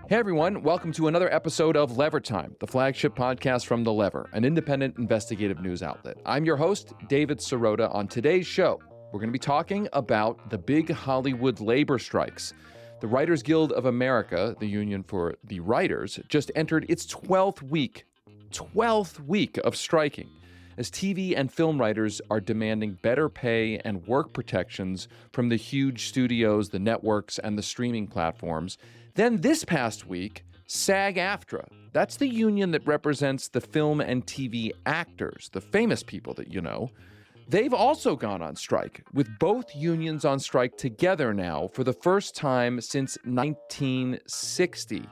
Hey everyone, welcome to another episode of Lever Time, the flagship podcast from The Lever, an independent investigative news outlet. I'm your host, David Sirota. On today's show, we're going to be talking about the big Hollywood labor strikes. The Writers Guild of America, the union for the writers, just entered its 12th week of striking, as TV and film writers are demanding better pay and work protections from the huge studios, the networks, and the streaming platforms. Then this past week, SAG-AFTRA, that's the union that represents the film and TV actors, the famous people that you know, they've also gone on strike, with both unions on strike together now for the first time since 1960.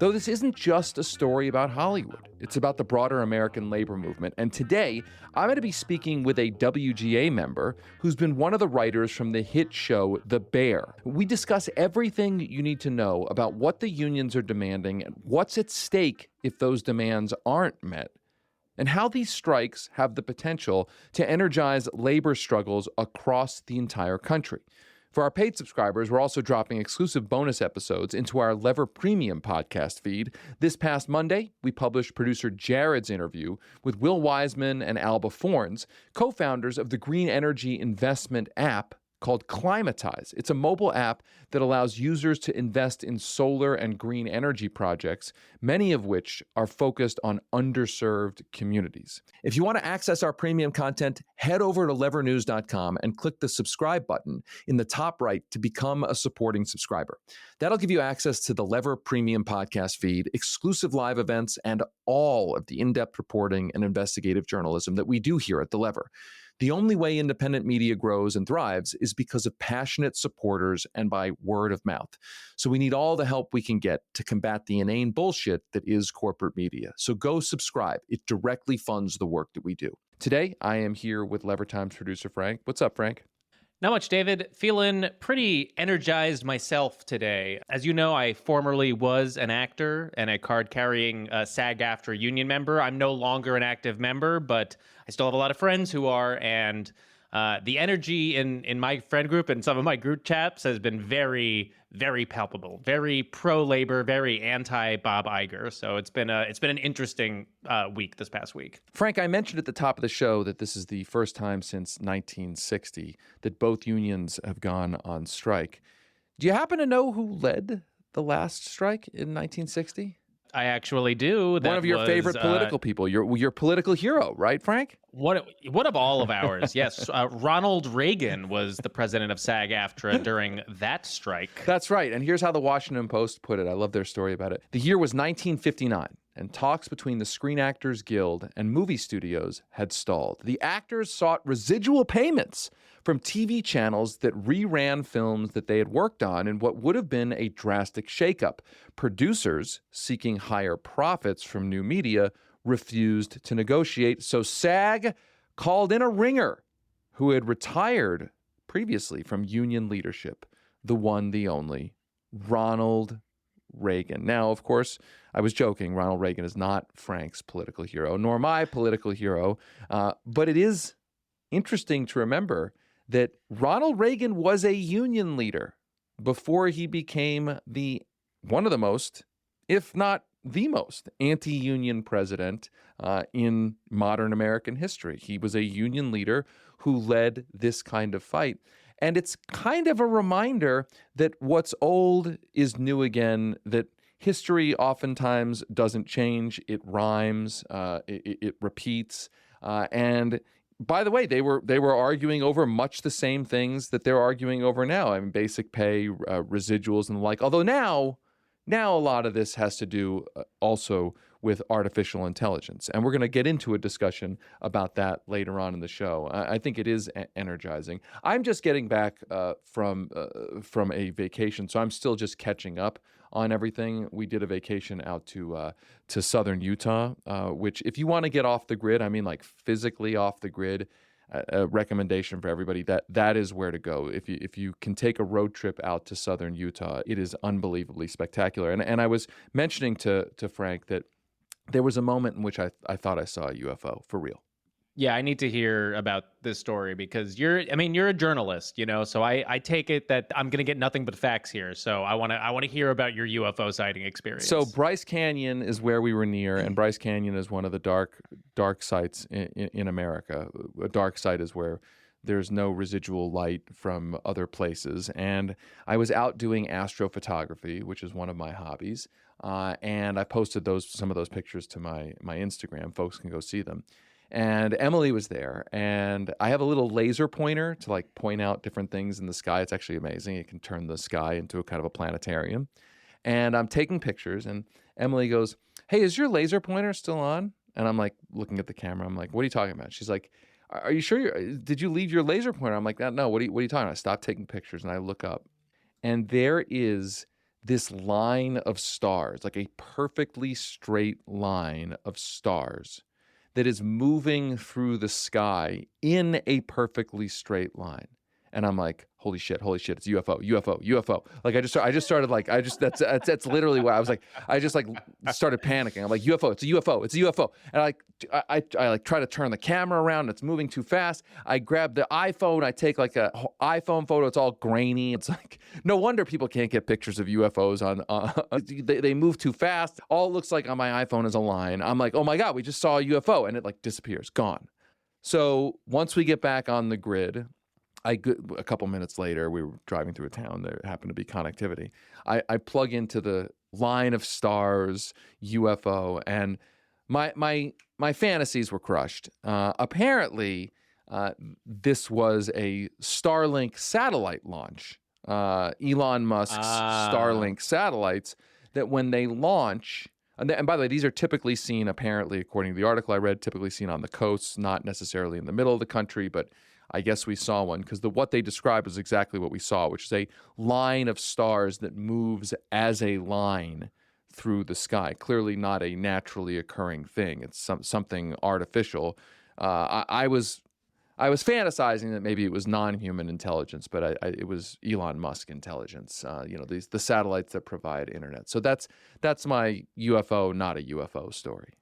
Though this isn't just a story about Hollywood, it's about the broader American labor movement. And today, I'm going to be speaking with a WGA member who's been one of the writers from the hit show The Bear. We discuss everything you need to know about what the unions are demanding and what's at stake if those demands aren't met, and how these strikes have the potential to energize labor struggles across the entire country. For our paid subscribers, we're also dropping exclusive bonus episodes into our Lever Premium podcast feed. This past Monday, we published producer Jared's interview with Will Wiseman and Alba Fornes, co-founders of the green energy investment app called Climatize. It's a mobile app that allows users to invest in solar and green energy projects, many of which are focused on underserved communities. If you want to access our premium content, head over to levernews.com and click the subscribe button in the top right to become a supporting subscriber. That'll give you access to the Lever Premium podcast feed, exclusive live events, and all of the in-depth reporting and investigative journalism that we do here at The Lever. The only way independent media grows and thrives is because of passionate supporters and by word of mouth. So we need all the help we can get to combat the inane bullshit that is corporate media. So go subscribe. It directly funds the work that we do. Today, I am here with Lever Times producer Frank. What's up, Frank? Not much, David. Feeling pretty energized myself today. As you know, I formerly was an actor and a card-carrying SAG-AFTRA union member. I'm no longer an active member, but I still have a lot of friends who are, and the energy in my friend group and some of my group chats has been very, very palpable, very pro-labor, very anti-Bob Iger. So it's been an interesting week this past week. Frank, I mentioned at the top of the show that this is the first time since 1960 that both unions have gone on strike. Do you happen to know who led the last strike in 1960? I actually do. One of your favorite political people, your political hero, right, Frank? One of all of ours, yes. Ronald Reagan was the president of SAG-AFTRA during that strike. That's right. And here's how the Washington Post put it. I love their story about it. The year was 1959, and talks between the Screen Actors Guild and movie studios had stalled. The actors sought residual payments from TV channels that reran films that they had worked on in what would have been a drastic shakeup. Producers, seeking higher profits from new media, refused to negotiate, so SAG called in a ringer who had retired previously from union leadership, the one, the only, Ronald Reagan. Now, of course, I was joking. Ronald Reagan is not Frank's political hero, nor my political hero, but it is interesting to remember that Ronald Reagan was a union leader before he became one of the most, if not the most, anti-union president in modern American history. He was a union leader who led this kind of fight. And it's kind of a reminder that what's old is new again, that history oftentimes doesn't change. It rhymes, it repeats, and by the way, they were arguing over much the same things that they're arguing over now. I mean, basic pay, residuals, and the like. Although now a lot of this has to do also with artificial intelligence, and we're going to get into a discussion about that later on in the show. I think it is energizing. I'm just getting back from a vacation, so I'm still just catching up on everything. We did a vacation out to southern Utah, which, if you want to get off the grid, I mean like physically off the grid, a recommendation for everybody, that is where to go. If you can take a road trip out to southern Utah, it is unbelievably spectacular. And I was mentioning to Frank that there was a moment in which I thought I saw a UFO for real. Yeah, I need to hear about this story because you're a journalist, so I take it that I'm going to get nothing but facts here. So I want to hear about your UFO sighting So experience. Bryce Canyon is where we were near, and Bryce Canyon is one of the dark sites in America. A dark site is where there's no residual light from other places. And I was out doing astrophotography, which is one of my hobbies, and I posted some of those pictures to my Instagram. Folks can go see them. And Emily was there, and I have a little laser pointer to like point out different things in the sky. It's actually amazing. It can turn the sky into a kind of a planetarium. And I'm taking pictures, and Emily goes, "Hey, is your laser pointer still on?" And I'm like looking at the camera. I'm like, "What are you talking about?" She's like, "Are you sure did you leave your laser pointer?" I'm like, "No, what are you talking about?" I stop taking pictures, and I look up, and there is this line of stars, like a perfectly straight line of stars that is moving through the sky in a perfectly straight line. And I'm like, holy shit, it's UFO, UFO, UFO. Like that's literally what I was like. I just like started panicking. I'm like, UFO, it's a UFO, it's a UFO. And I like try to turn the camera around. It's moving too fast. I grab the iPhone. I take like a iPhone photo. It's all grainy. It's like, no wonder people can't get pictures of UFOs they move too fast. All it looks like on my iPhone is a line. I'm like, oh my God, we just saw a UFO, and it like disappears, gone. So once we get back on the grid, a couple minutes later, we were driving through a town. There happened to be connectivity. I plug into the line of stars UFO, and my fantasies were crushed. Apparently, this was a Starlink satellite launch. Elon Musk's Starlink satellites that when they launch, and by the way, these are typically seen, apparently, according to the article I read, typically seen on the coasts, not necessarily in the middle of the country, but I guess we saw one because what they described was exactly what we saw, which is a line of stars that moves as a line through the sky. Clearly not a naturally occurring thing. It's something artificial. I was fantasizing that maybe it was non-human intelligence, but it was Elon Musk intelligence. The satellites that provide internet. So that's my UFO, not a UFO story.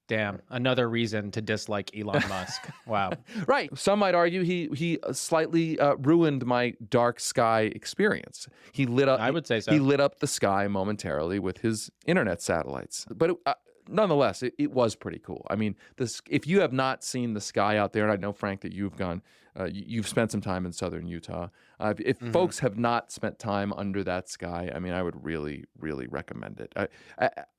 Damn, another reason to dislike Elon Musk. Wow. Right. Some might argue he slightly ruined my dark sky experience. He lit up. I would say so. He lit up the sky momentarily with his internet satellites. But nonetheless, it was pretty cool. I mean, if you have not seen the sky out there, and I know, Frank, that you've gone, you've spent some time in southern Utah. If folks have not spent time under that sky, I mean, I would really, really recommend it.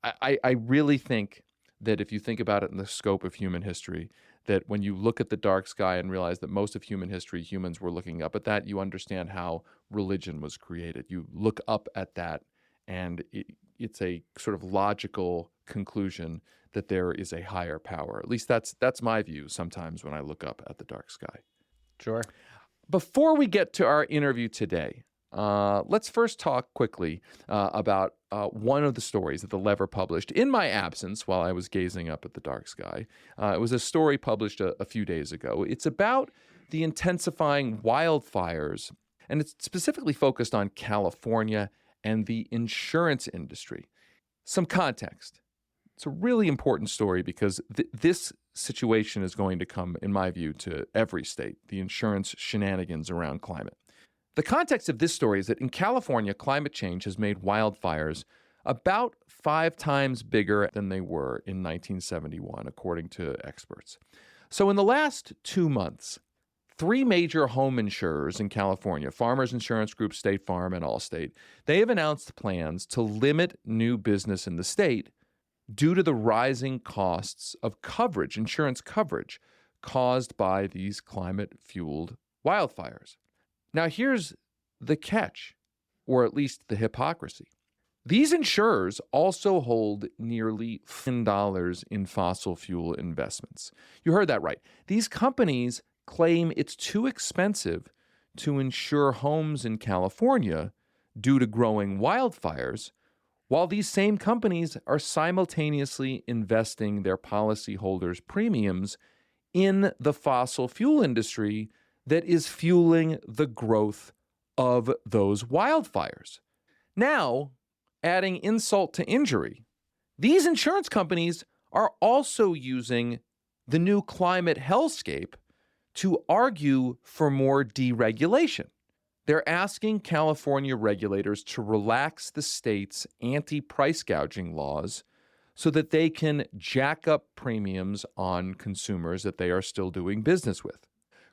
I really think that if you think about it in the scope of human history, that when you look at the dark sky and realize that most of human history, humans were looking up at that, you understand how religion was created. You look up at that, and it's a sort of logical conclusion that there is a higher power. At least that's my view sometimes when I look up at the dark sky. Sure. Before we get to our interview today, let's first talk quickly about one of the stories that The Lever published in my absence while I was gazing up at the dark sky. It was a story published a few days ago. It's about the intensifying wildfires, and it's specifically focused on California and the insurance industry. Some context. It's a really important story because this situation is going to come, in my view, to every state, the insurance shenanigans around climate. The context of this story is that in California, climate change has made wildfires about 5 times bigger than they were in 1971, according to experts. So in the last 2 months, 3 major home insurers in California, Farmers Insurance Group, State Farm, and Allstate, they have announced plans to limit new business in the state due to the rising costs of coverage, insurance coverage, caused by these climate-fueled wildfires. Now, here's the catch, or at least the hypocrisy. These insurers also hold nearly $1 billion in fossil fuel investments. You heard that right. These companies claim it's too expensive to insure homes in California due to growing wildfires, while these same companies are simultaneously investing their policyholders' premiums in the fossil fuel industry that is fueling the growth of those wildfires. Now, adding insult to injury, these insurance companies are also using the new climate hellscape to argue for more deregulation. They're asking California regulators to relax the state's anti-price gouging laws so that they can jack up premiums on consumers that they are still doing business with.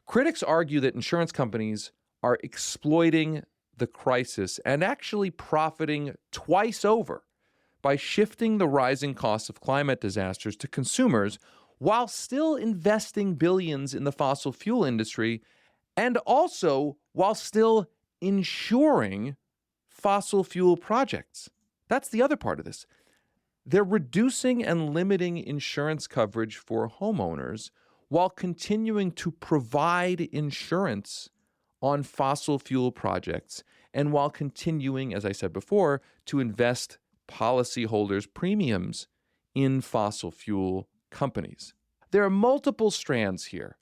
Critics argue that insurance companies are exploiting the crisis and actually profiting twice over by shifting the rising costs of climate disasters to consumers while still investing billions in the fossil fuel industry and also while still insuring fossil fuel projects. That's the other part of this. They're reducing and limiting insurance coverage for homeowners while continuing to provide insurance on fossil fuel projects and while continuing, as I said before, to invest policyholders' premiums in fossil fuel companies. There are multiple strands here,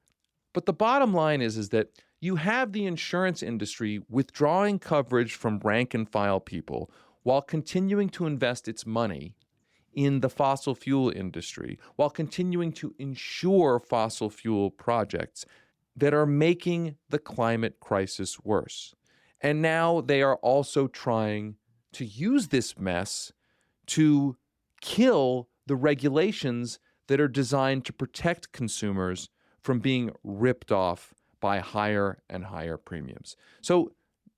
but the bottom line is that you have the insurance industry withdrawing coverage from rank and file people while continuing to invest its money in the fossil fuel industry, while continuing to insure fossil fuel projects that are making the climate crisis worse. And now they are also trying to use this mess to kill the regulations that are designed to protect consumers from being ripped off by higher and higher premiums. So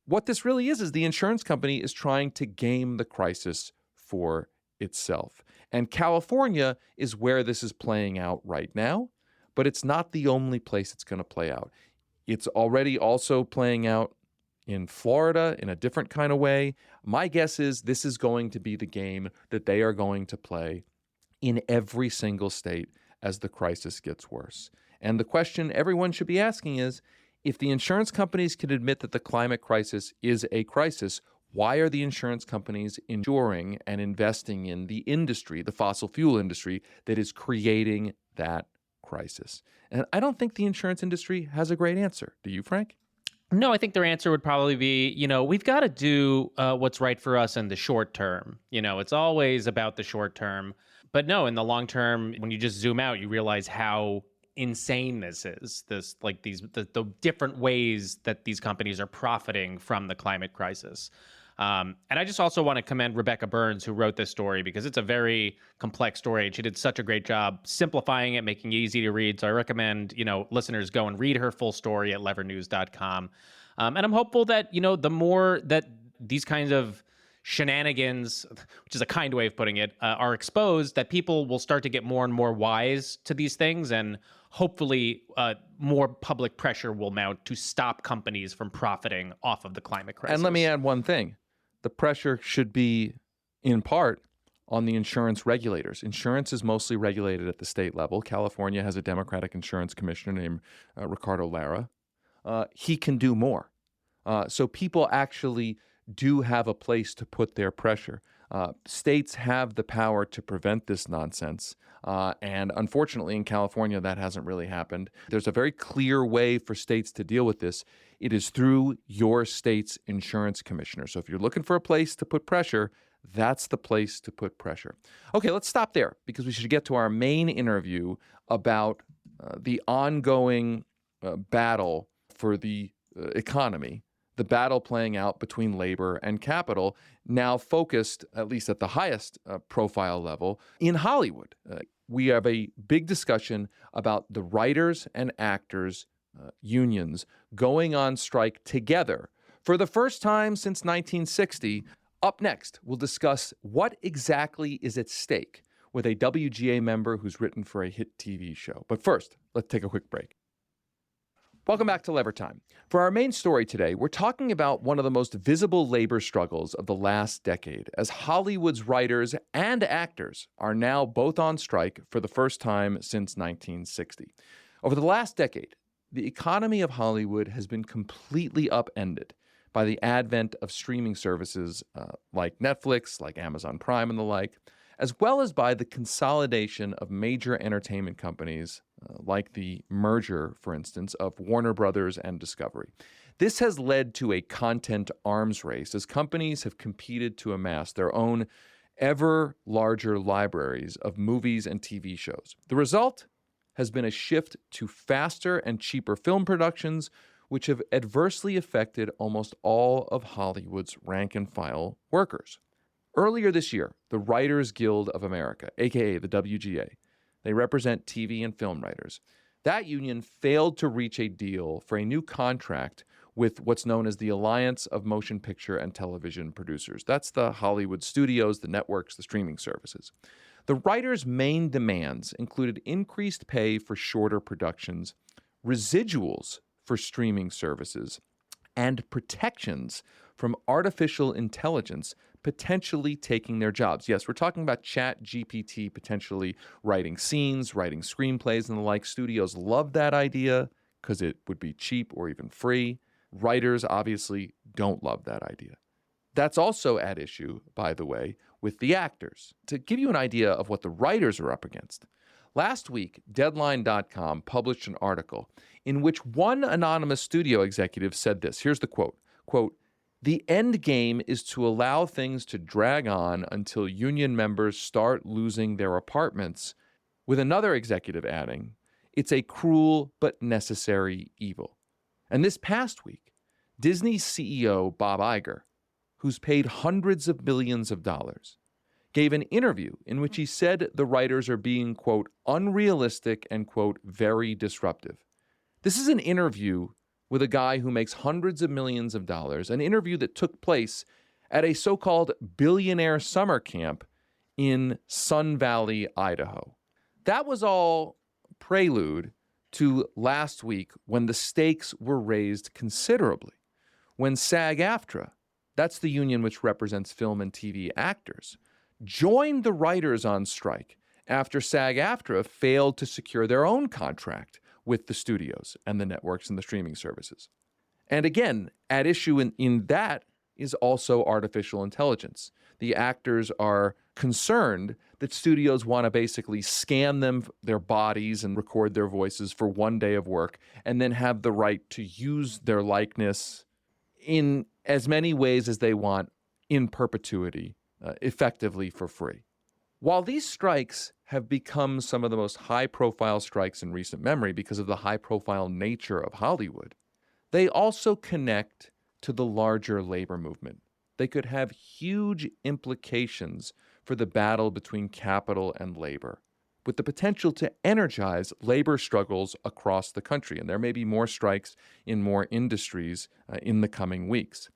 what this really is the insurance company is trying to game the crisis for itself. And California is where this is playing out right now, but it's not the only place it's going to play out. It's already also playing out in Florida in a different kind of way. My guess is this is going to be the game that they are going to play in every single state as the crisis gets worse. And the question everyone should be asking is, if the insurance companies can admit that the climate crisis is a crisis, why are the insurance companies insuring and investing in the industry, the fossil fuel industry, that is creating that crisis? And I don't think the insurance industry has a great answer. Do you, Frank? No, I think their answer would probably be, we've got to do what's right for us in the short term. It's always about the short term. But no, in the long term, when you just zoom out, you realize how insane this is. The different ways that these companies are profiting from the climate crisis. And I just also want to commend Rebecca Burns, who wrote this story, because it's a very complex story. And she did such a great job simplifying it, making it easy to read. So I recommend, listeners go and read her full story at levernews.com. And I'm hopeful that, the more that these kinds of shenanigans, which is a kind way of putting it, are exposed, that people will start to get more and more wise to these things, and hopefully more public pressure will mount to stop companies from profiting off of the climate crisis. And let me add one thing. The pressure should be, in part, on the insurance regulators. Insurance is mostly regulated at the state level. California has a Democratic insurance commissioner named Ricardo Lara. He can do more. So people actually do have a place to put their pressure. States have the power to prevent this nonsense. And unfortunately, in California, that hasn't really happened. There's a very clear way for states to deal with this. It is through your state's insurance commissioner. So if you're looking for a place to put pressure, that's the place to put pressure. Okay, let's stop there because we should get to our main interview about the ongoing battle for the economy. The battle playing out between labor and capital, now focused, at least at the highest profile level, in Hollywood. We have a big discussion about the writers and actors unions going on strike together for the first time since 1960. Up next, we'll discuss what exactly is at stake with a WGA member who's written for a hit TV show. But first, let's take a quick break. Welcome back to Lever Time. For our main story today, we're talking about one of the most visible labor struggles of the last decade, as Hollywood's writers and actors are now both on strike for the first time since 1960. Over the last decade, the economy of Hollywood has been completely upended by the advent of streaming services like Netflix, like Amazon Prime and the like, as well as by the consolidation of major entertainment companies like the merger, for instance, of Warner Brothers and Discovery. This has led to a content arms race as companies have competed to amass their own ever larger libraries of movies and TV shows. The result has been a shift to faster and cheaper film productions, which have adversely affected almost all of Hollywood's rank-and-file workers. Earlier this year, the Writers Guild of America, aka the WGA, they represent TV and film writers, that union failed to reach a deal for a new contract with what's known as the Alliance of Motion Picture and Television Producers. That's the Hollywood studios, the networks, the streaming services. The writers' main demands included increased pay for shorter productions, residuals for streaming services, and protections from artificial intelligence potentially taking their jobs. Yes, we're talking about ChatGPT potentially writing scenes, writing screenplays, and the like. Studios love that idea because it would be cheap or even free. Writers obviously don't love that idea. That's also at issue, by the way, with the actors. To give you an idea of what the writers are up against, last week, Deadline.com published an article in which one anonymous studio executive said this. Here's the quote, "The end game is to allow things to drag on until union members start losing their apartments," with another executive adding, "It's a cruel but necessary evil." And this past week, Disney CEO Bob Iger, who's paid hundreds of millions of dollars, gave an interview in which he said the writers are being, quote, unrealistic and, quote, very disruptive. This is an interview with a guy who makes hundreds of millions of dollars, an interview that took place at a so-called billionaire summer camp in Sun Valley, Idaho. That was all prelude to last week when the stakes were raised considerably, when SAG-AFTRA, that's the union which represents film and TV actors, joined the writers on strike after SAG-AFTRA failed to secure their own contract with the studios and the networks and the streaming services. And again, at issue in that is also artificial intelligence. The actors are concerned that studios want to basically scan their bodies and record their voices for one day of work and then have the right to use their likeness in as many ways as they want in perpetuity, effectively for free. While these strikes have become some of the most high-profile strikes in recent memory because of the high-profile nature of Hollywood, they also connect to the larger labor movement. They could have huge implications for the battle between capital and labor, with the potential to energize labor struggles across the country. And there may be more strikes in more industries in the coming weeks.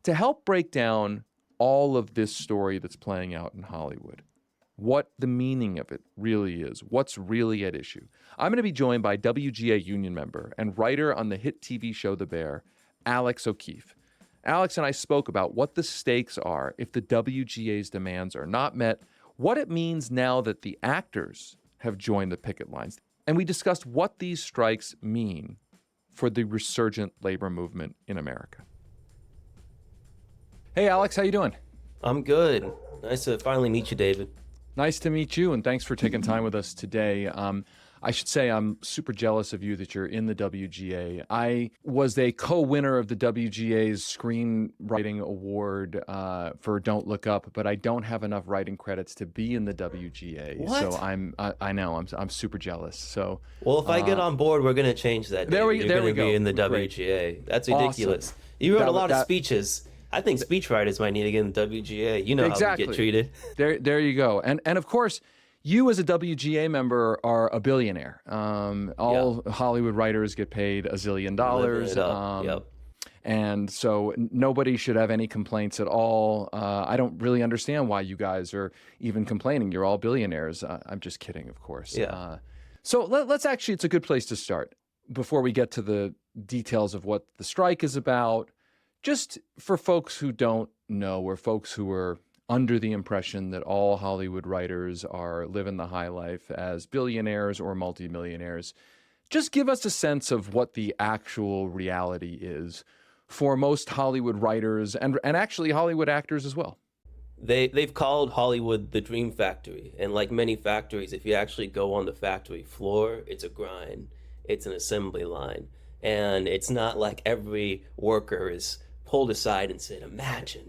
To help break down all of this story that's playing out in Hollywood, what the meaning of it really is, what's really at issue, I'm going to be joined by WGA union member and writer on the hit TV show The Bear, Alex O'Keefe. Alex and I spoke about what the stakes are if the WGA's demands are not met, what it means now that the actors have joined the picket lines, and we discussed what these strikes mean for the resurgent labor movement in America. Hey, Alex, how you doing? I'm good. Nice to finally meet you, David. Nice to meet you, and thanks for taking time with us today. I should say I'm super jealous of you that you're in the WGA. I was a co-winner of the WGA's Screenwriting Award for Don't Look Up, but I don't have enough writing credits to be in the WGA. What? So I know I'm super jealous. So well, if I get on board, we're gonna change that. There we You're gonna go. be in the Great. WGA. That's ridiculous. Awesome. You wrote a lot of speeches. I think speechwriters might need to get in the WGA. You know Exactly. how we get treated. There you go. And of course, you as a WGA member are a billionaire. All Hollywood writers get paid $1 zillion. Living it up. Yep. And so nobody should have any complaints at all. I don't really understand why you guys are even complaining. You're all billionaires. I'm just kidding, of course. Yeah. So let's actually, it's a good place to start before we get to the details of what the strike is about. Just for folks who don't know, or folks who are under the impression that all Hollywood writers are living the high life as billionaires or multimillionaires, just give us a sense of what the actual reality is for most Hollywood writers and actually Hollywood actors as well. They've called Hollywood the dream factory. And like many factories, if you actually go on the factory floor, it's a grind. It's an assembly line. And it's not like every worker is pulled aside and said, imagine,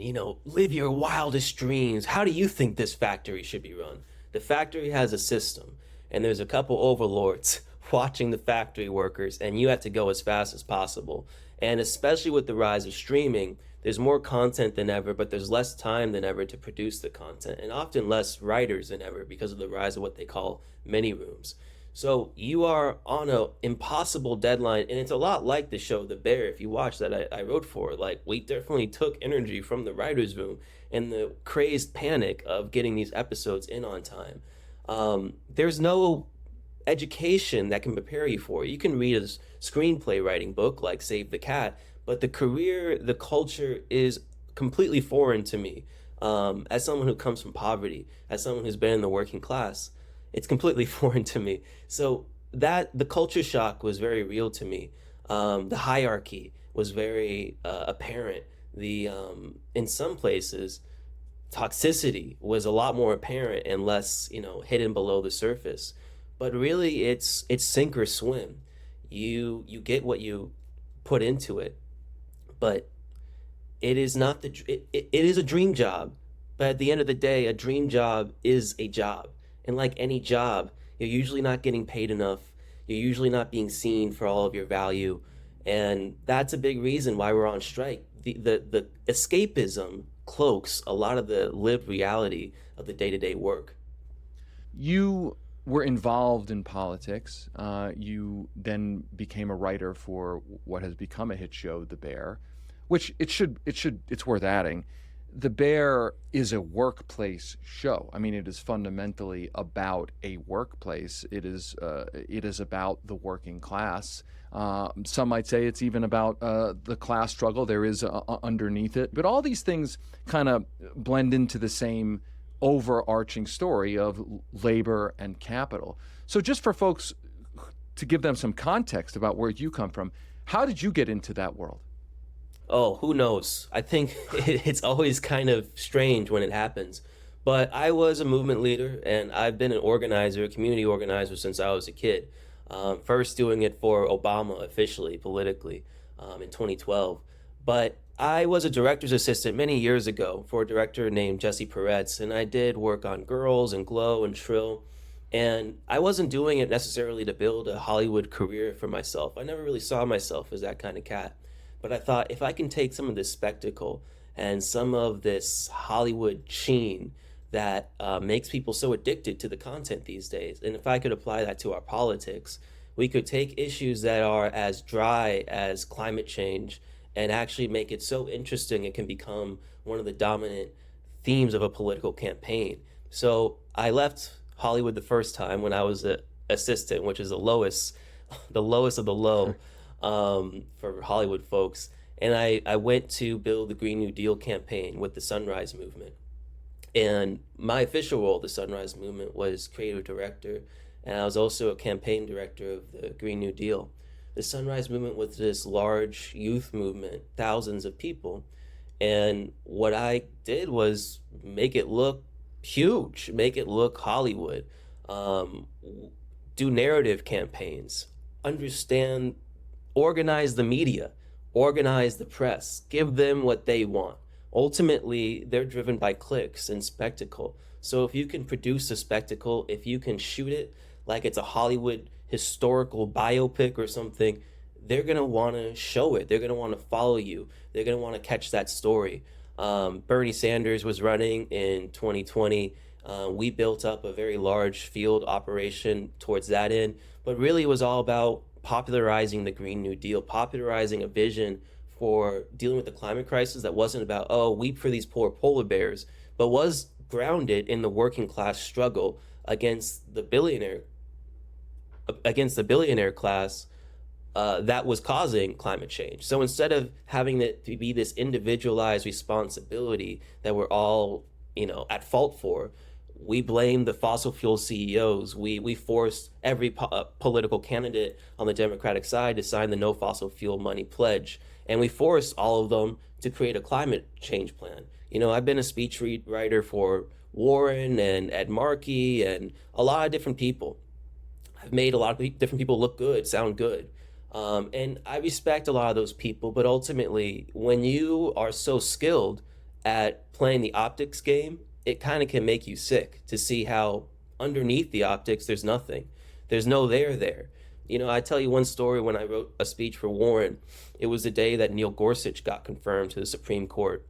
live your wildest dreams. How do you think this factory should be run? The factory has a system, and there's a couple overlords watching the factory workers, and you have to go as fast as possible. And especially with the rise of streaming, there's more content than ever, but there's less time than ever to produce the content, and often less writers than ever because of the rise of what they call mini rooms. So you are on a impossible deadline, and it's a lot like the show The Bear. If you watch that, I wrote for it. Like, we definitely took energy from the writer's room and the crazed panic of getting these episodes in on time. There's no education that can prepare you for it. You can read a screenplay writing book like Save the Cat, but the career, the culture is completely foreign to me. As someone who comes from poverty, as someone who's been in the working class, it's completely foreign to me. So that the culture shock was very real to me. The hierarchy was very apparent. The in some places, toxicity was a lot more apparent and less, hidden below the surface. But really, it's sink or swim. You get what you put into it, but it is not it is a dream job. But at the end of the day, a dream job is a job, and like any job, you're usually not getting paid enough. You're usually not being seen for all of your value, and that's a big reason why we're on strike. The escapism cloaks a lot of the lived reality of the day-to-day work. You were involved in politics. You then became a writer for what has become a hit show, The Bear, which it's worth adding. The Bear is a workplace show. I mean, it is fundamentally about a workplace. It is about the working class. Some might say it's even about the class struggle there is underneath it. But all these things kind of blend into the same overarching story of labor and capital. So just for folks, to give them some context about where you come from, how did you get into that world? Oh, who knows? I think it's always kind of strange when it happens. But I was a movement leader, and I've been an organizer, a community organizer, since I was a kid. First doing it for Obama officially, politically, in 2012. But I was a director's assistant many years ago for a director named Jesse Peretz, and I did work on Girls and Glow and Shrill. And I wasn't doing it necessarily to build a Hollywood career for myself. I never really saw myself as that kind of cat. But I thought, if I can take some of this spectacle and some of this Hollywood sheen that makes people so addicted to the content these days, and if I could apply that to our politics, we could take issues that are as dry as climate change and actually make it so interesting it can become one of the dominant themes of a political campaign. So I left Hollywood the first time when I was an assistant, which is the lowest of the low. For Hollywood folks. And I went to build the Green New Deal campaign with the Sunrise Movement. And my official role of the Sunrise Movement was creative director, and I was also a campaign director of the Green New Deal. The Sunrise Movement was this large youth movement, thousands of people. And what I did was make it look huge, make it look Hollywood, do narrative campaigns, organize the media, organize the press, give them what they want. Ultimately, they're driven by clicks and spectacle. So if you can produce a spectacle, if you can shoot it like it's a Hollywood historical biopic or something, they're going to want to show it. They're going to want to follow you. They're going to want to catch that story. Bernie Sanders was running in 2020. We built up a very large field operation towards that end, but really it was all about popularizing the Green New Deal, popularizing a vision for dealing with the climate crisis that wasn't about, oh, weep for these poor polar bears, but was grounded in the working class struggle against the billionaire class that was causing climate change. So instead of having it to be this individualized responsibility that we're all, at fault for, we blame the fossil fuel CEOs. We forced every political candidate on the Democratic side to sign the no fossil fuel money pledge. And we forced all of them to create a climate change plan. I've been a speech writer for Warren and Ed Markey and a lot of different people. I've made a lot of different people look good, sound good. And I respect a lot of those people. But ultimately, when you are so skilled at playing the optics game, it kind of can make you sick to see how underneath the optics, there's nothing. There's no there. I tell you one story. When I wrote a speech for Warren, it was the day that Neil Gorsuch got confirmed to the Supreme Court.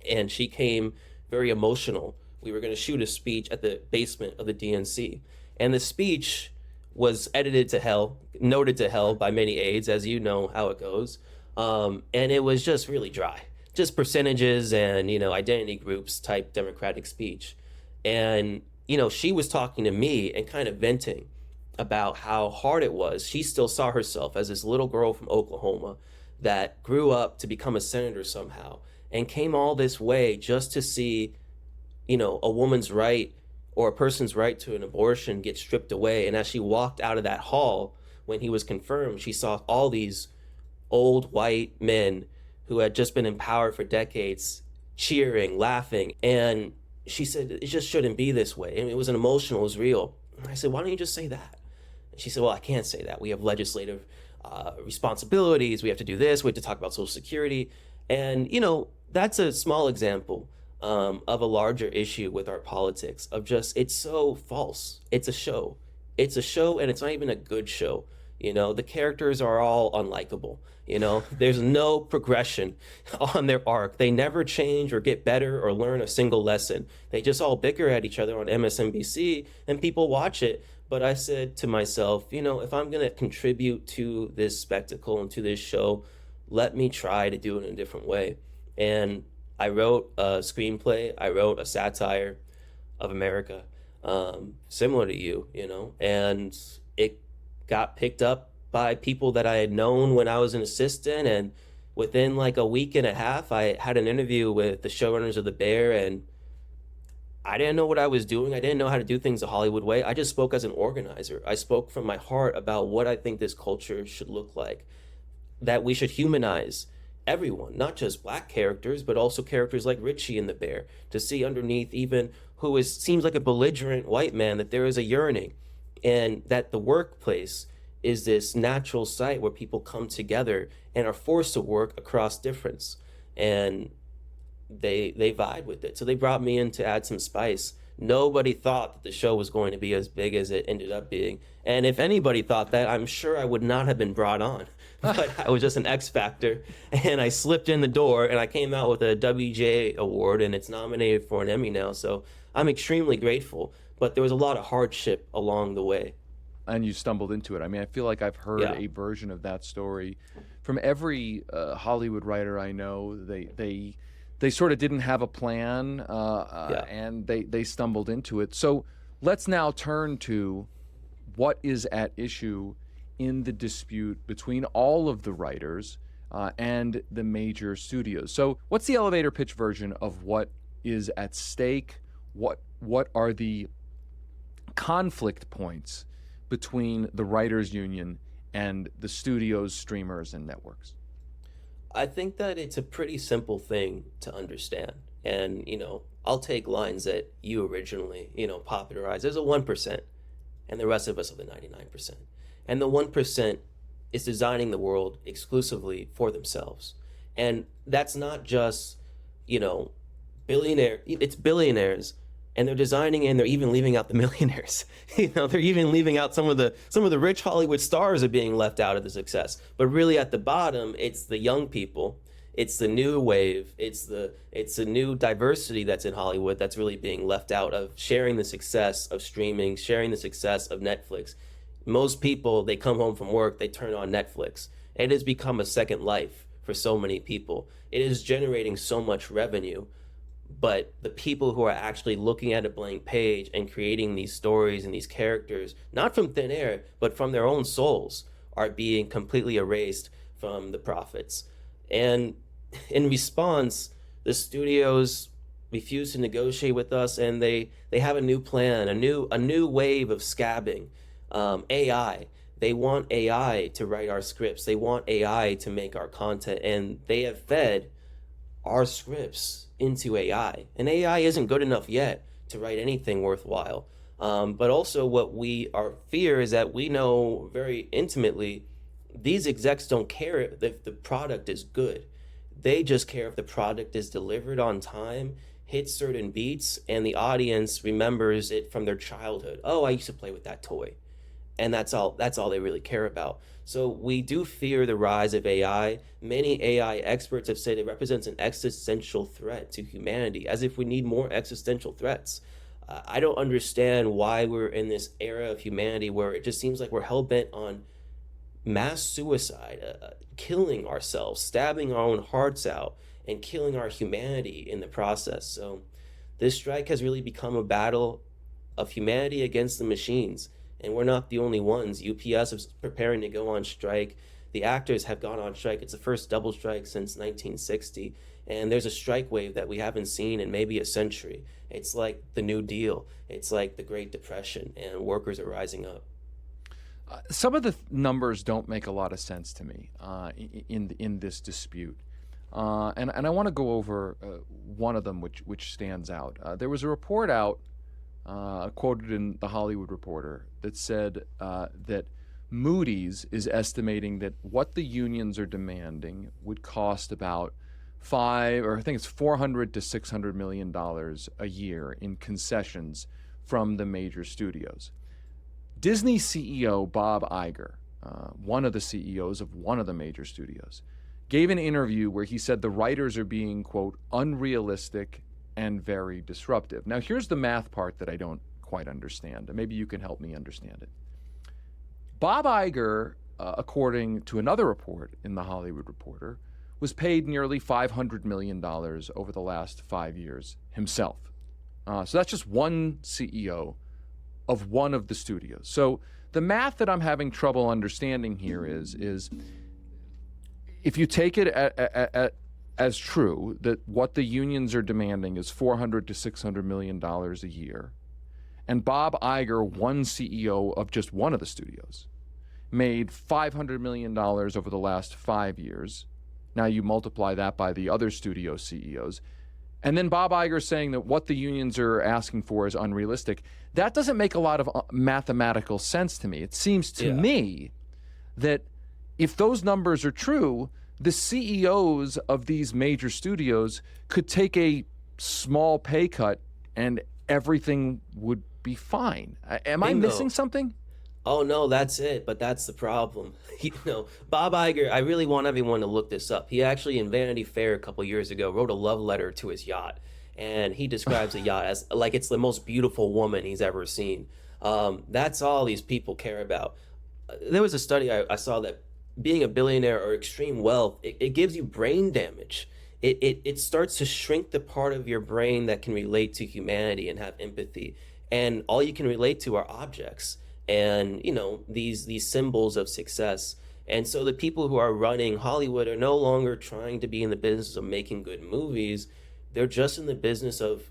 And she came very emotional. We were going to shoot a speech at the basement of the DNC. And the speech was edited to hell, noted to hell by many aides, as you know how it goes. And it was just really dry, just percentages and, identity groups type Democratic speech. And, she was talking to me and kind of venting about how hard it was. She still saw herself as this little girl from Oklahoma that grew up to become a senator somehow and came all this way just to see, a woman's right or a person's right to an abortion get stripped away. And as she walked out of that hall when he was confirmed, she saw all these old white men who had just been in power for decades cheering, laughing. And she said, it just shouldn't be this way. And it was emotional, it was real. And I said, why don't you just say that? And she said, well, I can't say that. We have legislative responsibilities. We have to do this. We have to talk about Social Security. And, that's a small example of a larger issue with our politics of just, it's so false. It's a show. It's a show, and it's not even a good show. The characters are all unlikable. There's no progression on their arc. They never change or get better or learn a single lesson. They just all bicker at each other on MSNBC, and people watch it. But I said to myself, if I'm going to contribute to this spectacle and to this show, let me try to do it in a different way. And I wrote a screenplay. I wrote a satire of America, similar to you, and it got picked up by people that I had known when I was an assistant. And within like a week and a half, I had an interview with the showrunners of The Bear, and I didn't know what I was doing. I didn't know how to do things the Hollywood way. I just spoke as an organizer. I spoke from my heart about what I think this culture should look like, that we should humanize everyone, not just Black characters, but also characters like Richie in The Bear, to see underneath even who seems like a belligerent white man, that there is a yearning, and that the workplace is this natural site where people come together and are forced to work across difference. And they vibe with it. So they brought me in to add some spice. Nobody thought that the show was going to be as big as it ended up being. And if anybody thought that, I'm sure I would not have been brought on. But I was just an X factor, and I slipped in the door, and I came out with a WGA award, and it's nominated for an Emmy now. So I'm extremely grateful. But there was a lot of hardship along the way. And you stumbled into it. I mean, I feel like I've heard a version of that story from every Hollywood writer I know. They sort of didn't have a plan, and they stumbled into it. So let's now turn to what is at issue in the dispute between all of the writers and the major studios. So what's the elevator pitch version of what is at stake? What are the conflict points between the writers' union and the studios, streamers, and networks? I think that it's a pretty simple thing to understand. And, I'll take lines that you originally, popularized. There's a 1%, and the rest of us are the 99%. And the 1% is designing the world exclusively for themselves. And that's not just, it's billionaires, and they're designing, and they're even leaving out the millionaires. They're even leaving out some of the rich Hollywood stars are being left out of the success. But really at the bottom, it's the young people, it's the new wave, it's the new diversity that's in Hollywood that's really being left out of sharing the success of streaming, sharing the success of Netflix. Most people, they come home from work, they turn on Netflix. It has become a second life for so many people. It is generating so much revenue. But the people who are actually looking at a blank page and creating these stories and these characters, not from thin air, but from their own souls, are being completely erased from the profits. And in response, the studios refuse to negotiate with us, and they have a new plan, a new wave of scabbing. AI. They want AI to write our scripts. They want AI to make our content, and they have fed our scripts into AI. And AI isn't good enough yet to write anything worthwhile. But also our fear is that we know very intimately these execs don't care if the product is good. They just care if the product is delivered on time, hits certain beats, and the audience remembers it from their childhood. Oh, I used to play with that toy. and that's all they really care about. So we do fear the rise of AI. Many AI experts have said it represents an existential threat to humanity, as if we need more existential threats. I don't understand why we're in this era of humanity where it just seems like we're hell-bent on mass suicide, killing ourselves, stabbing our own hearts out, and killing our humanity in the process. So this strike has really become a battle of humanity against the machines. And we're not the only ones. UPS is preparing to go on strike. The actors have gone on strike. It's the first double strike since 1960. And there's a strike wave that we haven't seen in maybe a century. It's like the New Deal. It's like the Great Depression, and workers are rising up. Some of the numbers don't make a lot of sense to me in this dispute. And I want to go over one of them which stands out. There was a report out quoted in The Hollywood Reporter that said that Moody's is estimating that what the unions are demanding would cost about $400 to $600 million a year in concessions from the major studios. Disney CEO Bob Iger, one of the CEOs of one of the major studios, gave an interview where he said the writers are being, quote, unrealistic and very disruptive. Now, here's the math part that I don't quite understand, and maybe you can help me understand it. Bob Iger, according to another report in The Hollywood Reporter, was paid nearly $500 million over the last 5 years himself. So that's just one CEO of one of the studios. So the math that I'm having trouble understanding here is if you take it as true that what the unions are demanding is $400 to $600 million a year, and Bob Iger, one CEO of just one of the studios, made $500 million over the last 5 years. Now you multiply that by the other studio CEOs, and then Bob Iger saying that what the unions are asking for is unrealistic. That doesn't make a lot of mathematical sense to me. It seems to me that if those numbers are true, the CEOs of these major studios could take a small pay cut and everything would be fine. Am I missing something? Oh, no, that's it. But that's the problem. Bob Iger, I really want everyone to look this up. He actually, in Vanity Fair a couple years ago, wrote a love letter to his yacht. And he describes the yacht as like it's the most beautiful woman he's ever seen. That's all these people care about. There was a study I saw that being a billionaire or extreme wealth, it gives you brain damage. It starts to shrink the part of your brain that can relate to humanity and have empathy. And all you can relate to are objects and, these symbols of success. And so the people who are running Hollywood are no longer trying to be in the business of making good movies. They're just in the business of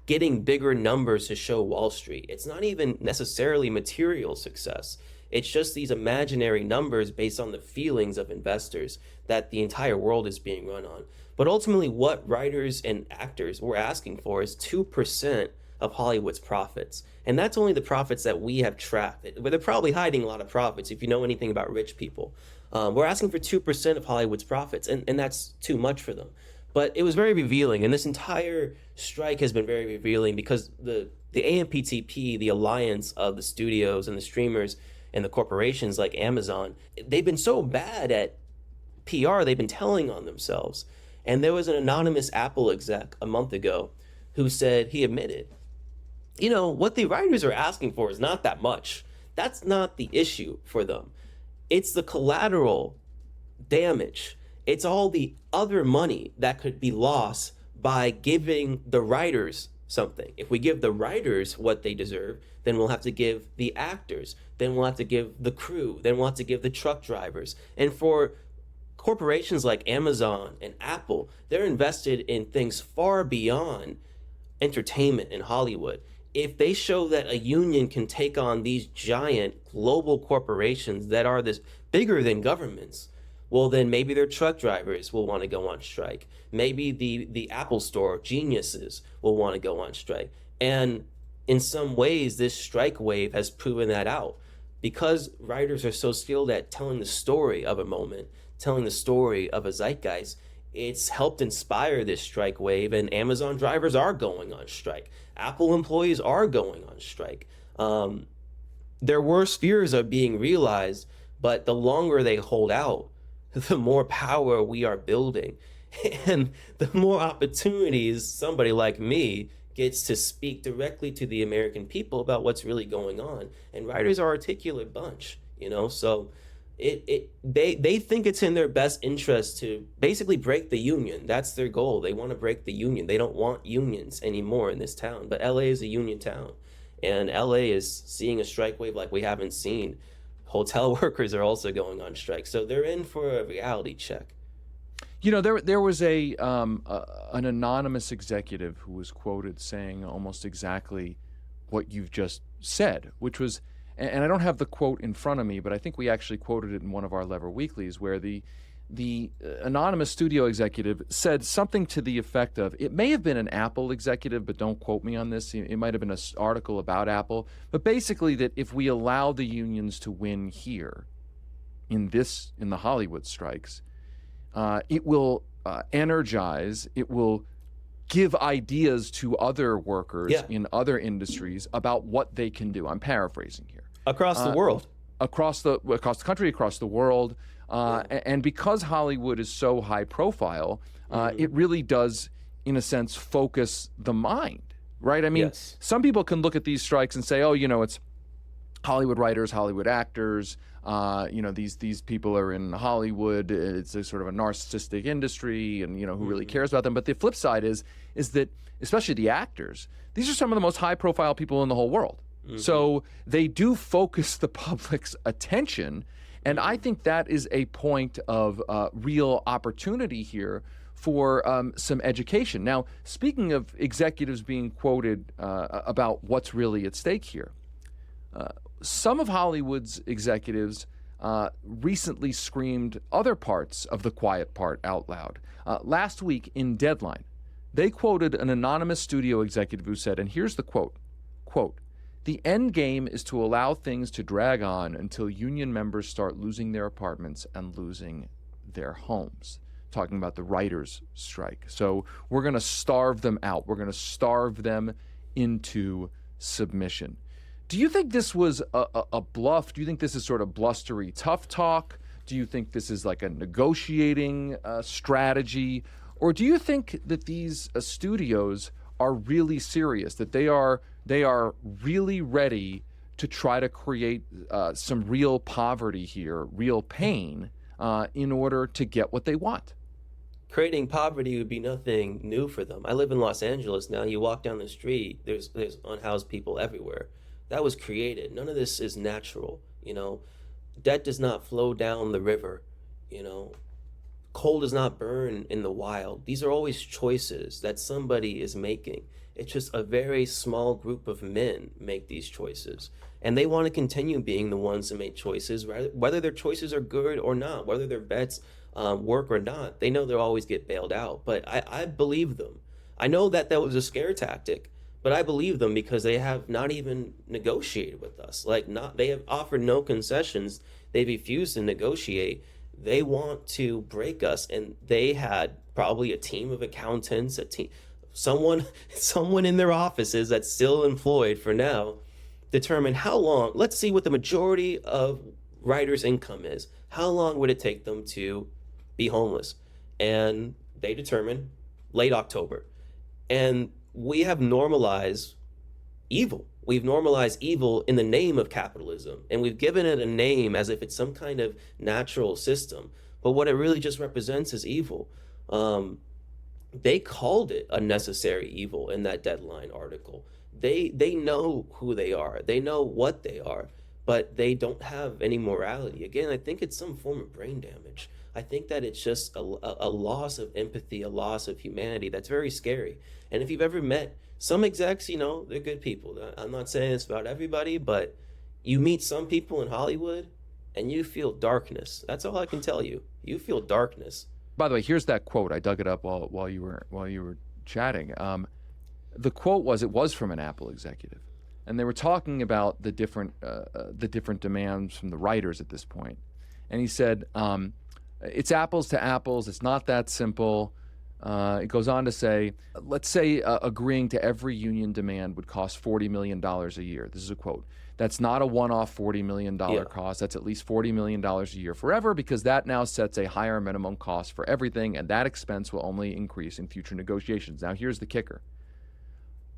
getting bigger numbers to show Wall Street. It's not even necessarily material success. It's just these imaginary numbers based on the feelings of investors that the entire world is being run on. But ultimately, what writers and actors were asking for is 2% of Hollywood's profits. And that's only the profits that we have tracked. But they're probably hiding a lot of profits if you know anything about rich people. We're asking for 2% of Hollywood's profits, and that's too much for them. But it was very revealing, and this entire strike has been very revealing because the AMPTP, the alliance of the studios and the streamers and the corporations like Amazon, they've been so bad at PR, they've been telling on themselves. And there was an anonymous Apple exec a month ago who said, he admitted, what the writers are asking for is not that much. That's not the issue for them. It's the collateral damage. It's all the other money that could be lost by giving the writers something. If we give the writers what they deserve, then we'll have to give the actors, then we'll have to give the crew, then we'll have to give the truck drivers. And for corporations like Amazon and Apple, they're invested in things far beyond entertainment in Hollywood. If they show that a union can take on these giant global corporations that are this bigger than governments, well, then maybe their truck drivers will want to go on strike. Maybe the Apple Store geniuses will want to go on strike. And in some ways, this strike wave has proven that out. Because writers are so skilled at telling the story of a moment, telling the story of a zeitgeist, it's helped inspire this strike wave, and Amazon drivers are going on strike. Apple employees are going on strike. their worst fears are being realized, but the longer they hold out, the more power we are building. And the more opportunities somebody like me gets to speak directly to the American people about what's really going on. And writers are an articulate bunch, so they think it's in their best interest to basically break the union. That's their goal. They want to break the union. They don't want unions anymore in this town. But LA is a union town. And LA is seeing a strike wave like we haven't seen. Hotel workers are also going on strike. So they're in for a reality check. There was an anonymous executive who was quoted saying almost exactly what you've just said, which was, and I don't have the quote in front of me, but I think we actually quoted it in one of our Lever Weeklies, where the anonymous studio executive said something to the effect of, it may have been an Apple executive, but don't quote me on this. It might have been an article about Apple, but basically that if we allow the unions to win here in the Hollywood strikes, it will energize, it will give ideas to other workers in other industries about what they can do. I'm paraphrasing here. Across the world. Across the country, across the world. And because Hollywood is so high profile, it really does, in a sense, focus the mind, right? I mean, some people can look at these strikes and say, oh, it's Hollywood writers, Hollywood actors, these people are in Hollywood. It's a sort of a narcissistic industry, and who really cares about them? But the flip side is that, especially the actors, these are some of the most high-profile people in the whole world. So they do focus the public's attention, and I think that is a point of real opportunity here for some education. Now, speaking of executives being quoted about what's really at stake here, some of Hollywood's executives recently screamed other parts of the quiet part out loud. Last week in Deadline, they quoted an anonymous studio executive who said, and here's the quote, "The end game is to allow things to drag on until union members start losing their apartments and losing their homes." Talking about the writers' strike. So we're going to starve them out. We're going to starve them into submission. Do you think this was a bluff? Do you think this is sort of blustery tough talk? Do you think this is like a negotiating strategy? Or do you think that these studios are really serious, that they are really ready to try to create some real poverty here, real pain, in order to get what they want? Creating poverty would be nothing new for them. I live in Los Angeles now. You walk down the street, there's unhoused people everywhere. That was created. None of this is natural, Debt does not flow down the river, Coal does not burn in the wild. These are always choices that somebody is making. It's just a very small group of men make these choices. And they want to continue being the ones that make choices, whether their choices are good or not, whether their bets work or not. They know they'll always get bailed out. But I believe them. I know that was a scare tactic, but I believe them because they have not even negotiated with us. They have offered no concessions. They refused to negotiate. They want to break us, and they had probably a team of accountants, someone in their offices that's still employed for now, determine how long. Let's see what the majority of writers' income is. How long would it take them to be homeless? And they determine late October. And we have normalized evil. We've normalized evil in the name of capitalism, and we've given it a name as if it's some kind of natural system. But what it really just represents is evil. They called it a necessary evil in that Deadline article. They know who they are. They know what they are, but they don't have any morality. Again, I think it's some form of brain damage. I think that it's just a loss of empathy, a loss of humanity that's very scary. And if you've ever met some execs, they're good people. I'm not saying it's about everybody, but you meet some people in Hollywood and you feel darkness. That's all I can tell you. You feel darkness. By the way, here's that quote. I dug it up while you were chatting. The quote was from an Apple executive, and they were talking about the different demands from the writers at this point. And he said, "It's apples to apples. It's not that simple." It goes on to say, let's say agreeing to every union demand would cost $40 million a year. This is a quote. That's not a one-off $40 million cost. That's at least $40 million a year forever, because that now sets a higher minimum cost for everything, and that expense will only increase in future negotiations. Now, here's the kicker.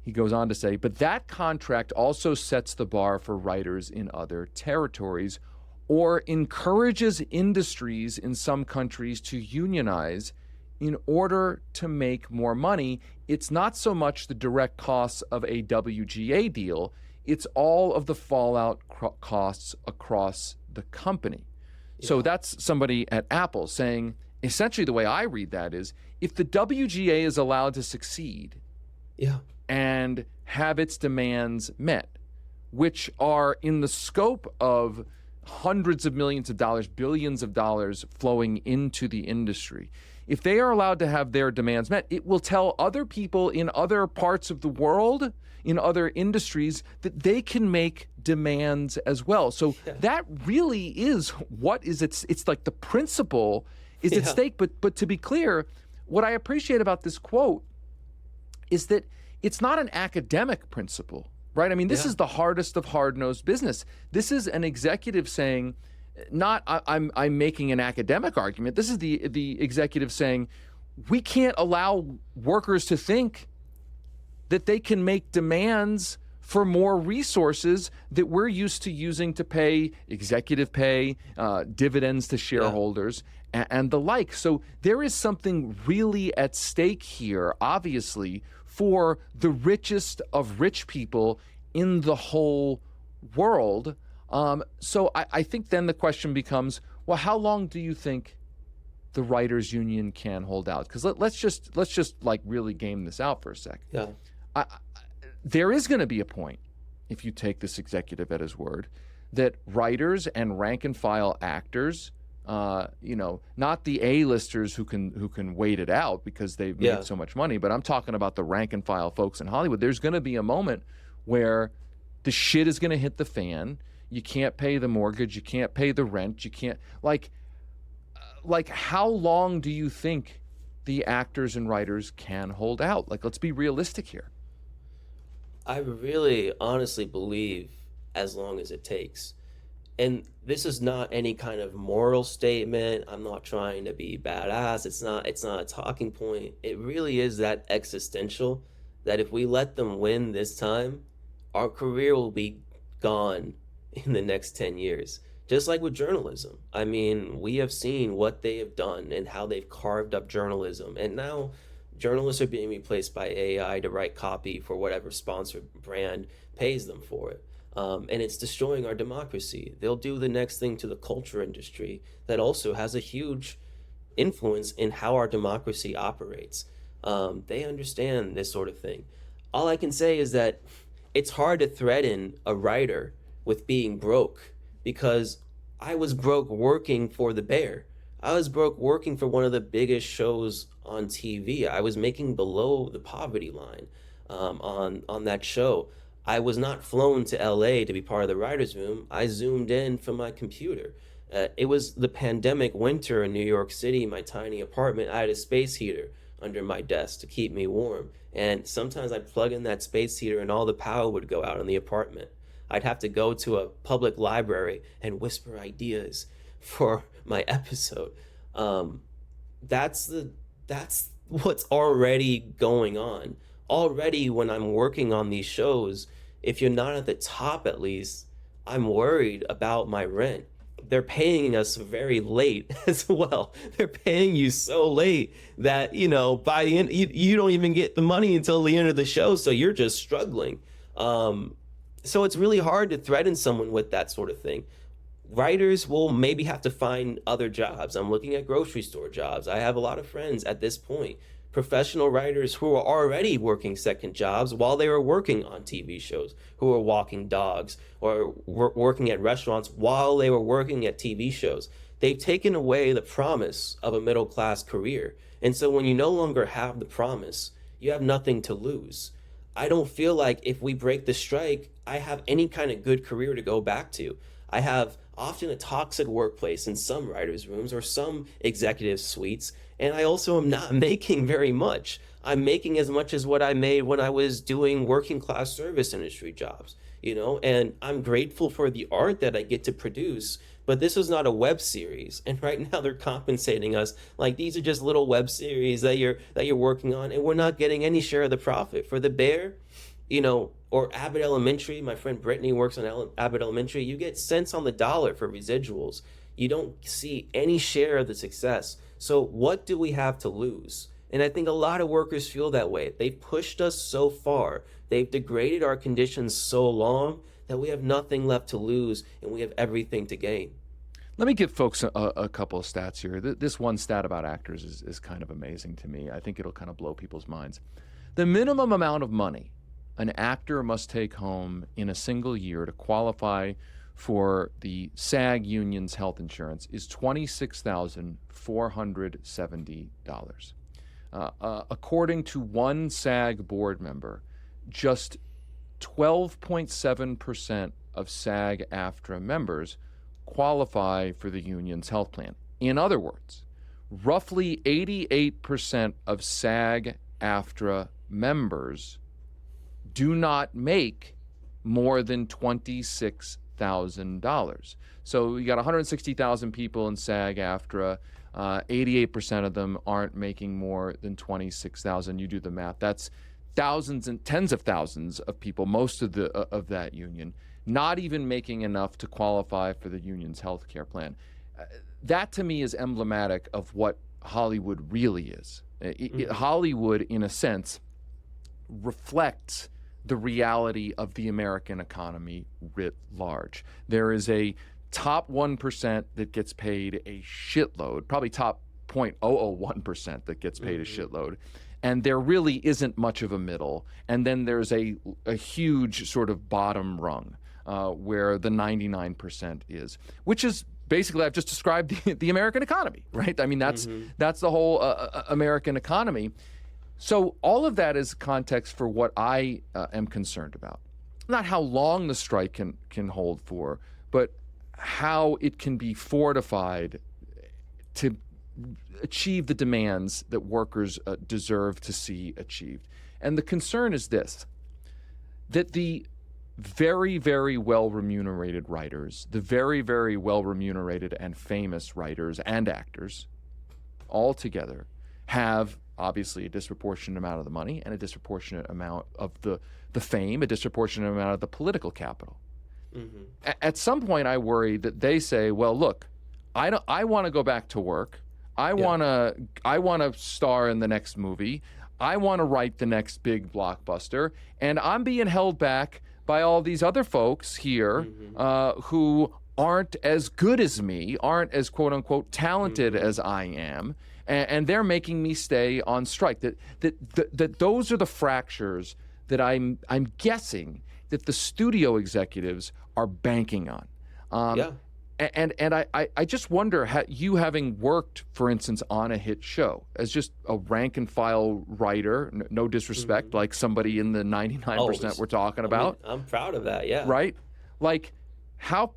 He goes on to say, but that contract also sets the bar for writers in other territories, or encourages industries in some countries to unionize in order to make more money. It's not so much the direct costs of a WGA deal, it's all of the fallout costs across the company. Yeah. So that's somebody at Apple saying, essentially the way I read that is, if the WGA is allowed to succeed and have its demands met, which are in the scope of hundreds of millions of dollars, billions of dollars flowing into the industry, if they are allowed to have their demands met, it will tell other people in other parts of the world, in other industries, that they can make demands as well. So that really is what is it's like the principle is at stake. But to be clear, what I appreciate about this quote is that it's not an academic principle, right? I mean, this is the hardest of hard-nosed business. This is an executive saying, not I'm making an academic argument. This is the executive saying, we can't allow workers to think that they can make demands for more resources that we're used to using to pay executive pay, dividends to shareholders, and the like. So there is something really at stake here, obviously, for the richest of rich people in the whole world. So I think then the question becomes, well, how long do you think the writers' union can hold out? Because let's just like really game this out for a sec. There is going to be a point, if you take this executive at his word, that writers and rank and file actors, not the A-listers who can wait it out because they've made so much money, but I'm talking about the rank and file folks in Hollywood. There's going to be a moment where the shit is going to hit the fan. You can't pay the mortgage. You can't pay the rent. You can't like how long do you think the actors and writers can hold out? Like, let's be realistic here. I really honestly believe as long as it takes. And this is not any kind of moral statement. I'm not trying to be badass. It's not a talking point. It really is that existential, that if we let them win this time, our career will be gone in the next 10 years. Just like with journalism. I mean, we have seen what they have done and how they've carved up journalism. And now journalists are being replaced by AI to write copy for whatever sponsored brand pays them for it. And it's destroying our democracy. They'll do the next thing to the culture industry that also has a huge influence in how our democracy operates. They understand this sort of thing. All I can say is that it's hard to threaten a writer with being broke, because I was broke working for the Bear. I was broke working for one of the biggest shows on TV. I was making below the poverty line on that show. I was not flown to LA to be part of the writer's room. I zoomed in from my computer. It was the pandemic winter in New York City, my tiny apartment. I had a space heater under my desk to keep me warm. And sometimes I'd plug in that space heater and all the power would go out in the apartment. I'd have to go to a public library and whisper ideas for my episode. That's what's already going on. Already when I'm working on these shows, if you're not at the top at least, I'm worried about my rent. They're paying us very late as well. They're paying you so late that, by the end, you don't even get the money until the end of the show, so you're just struggling. So it's really hard to threaten someone with that sort of thing. Writers will maybe have to find other jobs. I'm looking at grocery store jobs. I have a lot of friends at this point, professional writers who are already working second jobs while they were working on TV shows, who are walking dogs or working at restaurants while they were working at TV shows. They've taken away the promise of a middle-class career. And so when you no longer have the promise, you have nothing to lose. I don't feel like if we break the strike, I have any kind of good career to go back to. I have often a toxic workplace in some writers' rooms or some executive suites, and I also am not making very much. I'm making as much as what I made when I was doing working class service industry jobs. and I'm grateful for the art that I get to produce. But this is not a web series, and right now they're compensating us like these are just little web series that you're working on, and we're not getting any share of the profit. For The Bear, or Abbott Elementary, my friend Brittany works on Abbott Elementary, you get cents on the dollar for residuals. You don't see any share of the success. So what do we have to lose? And I think a lot of workers feel that way. They've pushed us so far. They've degraded our conditions so long that we have nothing left to lose and we have everything to gain. Let me give folks a couple of stats here. This one stat about actors is kind of amazing to me. I think it'll kind of blow people's minds. The minimum amount of money an actor must take home in a single year to qualify for the SAG union's health insurance is $26,470. According to one SAG board member, just 12.7% of SAG-AFTRA members qualify for the union's health plan. In other words, roughly 88% of SAG-AFTRA members do not make more than $26,000. So you got 160,000 people in SAG-AFTRA. 88% of them aren't making more than $26,000. You do the math. That's thousands and tens of thousands of people, most of that union, not even making enough to qualify for the union's health care plan. That to me is emblematic of what Hollywood really is. Hollywood, in a sense, reflects the reality of the American economy writ large. There is a top 1% that gets paid a shitload, probably top 0.001% that gets paid a shitload. And there really isn't much of a middle. And then there's a huge sort of bottom rung where the 99% is, which is basically, I've just described the American economy, right? I mean, that's the whole American economy. So all of that is context for what I am concerned about. Not how long the strike can hold for, but how it can be fortified to achieve the demands that workers deserve to see achieved. And the concern is this, that the very, very well-remunerated writers, the very, very well-remunerated and famous writers and actors all together have obviously a disproportionate amount of the money and a disproportionate amount of the fame, a disproportionate amount of the political capital. At some point, I worry that they say, well, look, I want to go back to work. I want to star in the next movie. I want to write the next big blockbuster. And I'm being held back by all these other folks here who aren't as good as me, aren't as quote unquote talented as I am. And they're making me stay on strike. That those are the fractures that I'm guessing that the studio executives are banking on. And I just wonder, you having worked, for instance, on a hit show as just a rank and file writer, no disrespect, like somebody in the 99% we're talking about. I'm proud of that, yeah. Right? Like, how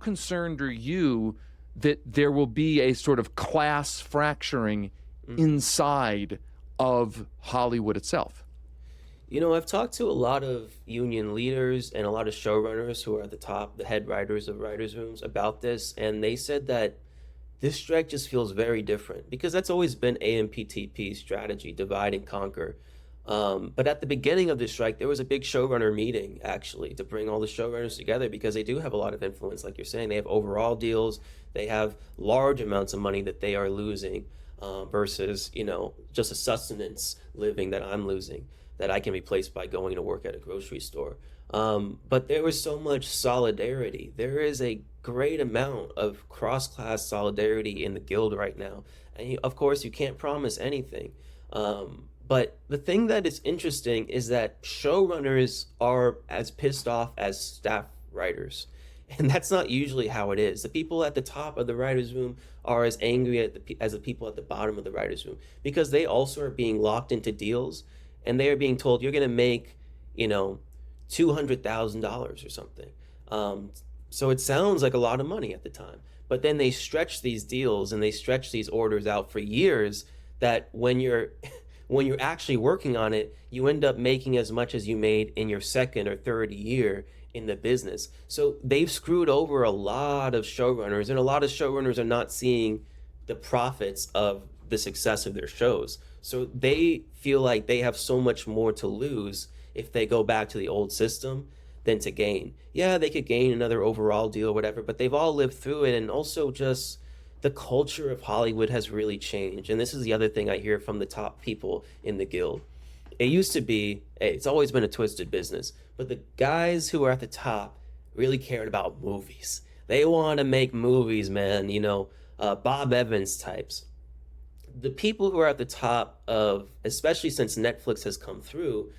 concerned are you that there will be a sort of class fracturing inside of Hollywood itself? I've talked to a lot of union leaders and a lot of showrunners who are at the top, the head writers of writers' rooms, about this, and they said that this strike just feels very different because that's always been AMPTP's strategy, divide and conquer. But at the beginning of the strike, there was a big showrunner meeting, actually, to bring all the showrunners together because they do have a lot of influence, like you're saying. They have overall deals. They have large amounts of money that they are losing versus, just a sustenance living that I'm losing, that I can replace by going to work at a grocery store. But there was so much solidarity. There is a great amount of cross-class solidarity in the guild right now. And of course, you can't promise anything. But the thing that is interesting is that showrunners are as pissed off as staff writers. And that's not usually how it is. The people at the top of the writer's room are as angry as the people at the bottom of the writer's room because they also are being locked into deals. And they are being told you're going to make, $200,000 or something. So it sounds like a lot of money at the time. But then they stretch these deals and they stretch these orders out for years that when you're actually working on it, you end up making as much as you made in your second or third year. in the business. So they've screwed over a lot of showrunners, and a lot of showrunners are not seeing the profits of the success of their shows. So they feel like they have so much more to lose if they go back to the old system than to gain. Yeah, they could gain another overall deal or whatever, but they've all lived through it. And also just the culture of Hollywood has really changed. And this is the other thing I hear from the top people in the guild. It used to be, it's always been a twisted business, but the guys who are at the top really cared about movies. They want to make movies, man, Bob Evans types. The people who are at the top of, especially since Netflix has come through,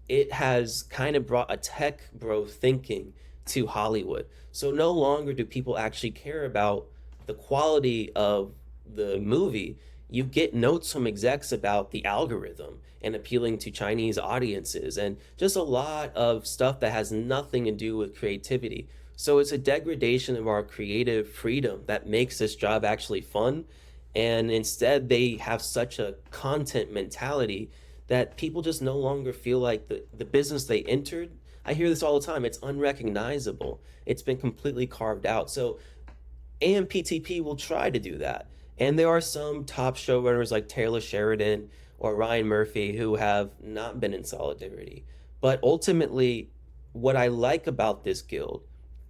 it has kind of brought a tech bro thinking to Hollywood. So no longer do people actually care about the quality of the movie. You get notes from execs about the algorithm and appealing to Chinese audiences and just a lot of stuff that has nothing to do with creativity. So it's a degradation of our creative freedom that makes this job actually fun. And instead, they have such a content mentality that people just no longer feel like the business they entered. I hear this all the time. It's unrecognizable. It's been completely carved out. So AMPTP will try to do that. And there are some top showrunners like Taylor Sheridan or Ryan Murphy who have not been in solidarity. But ultimately, what I like about this guild,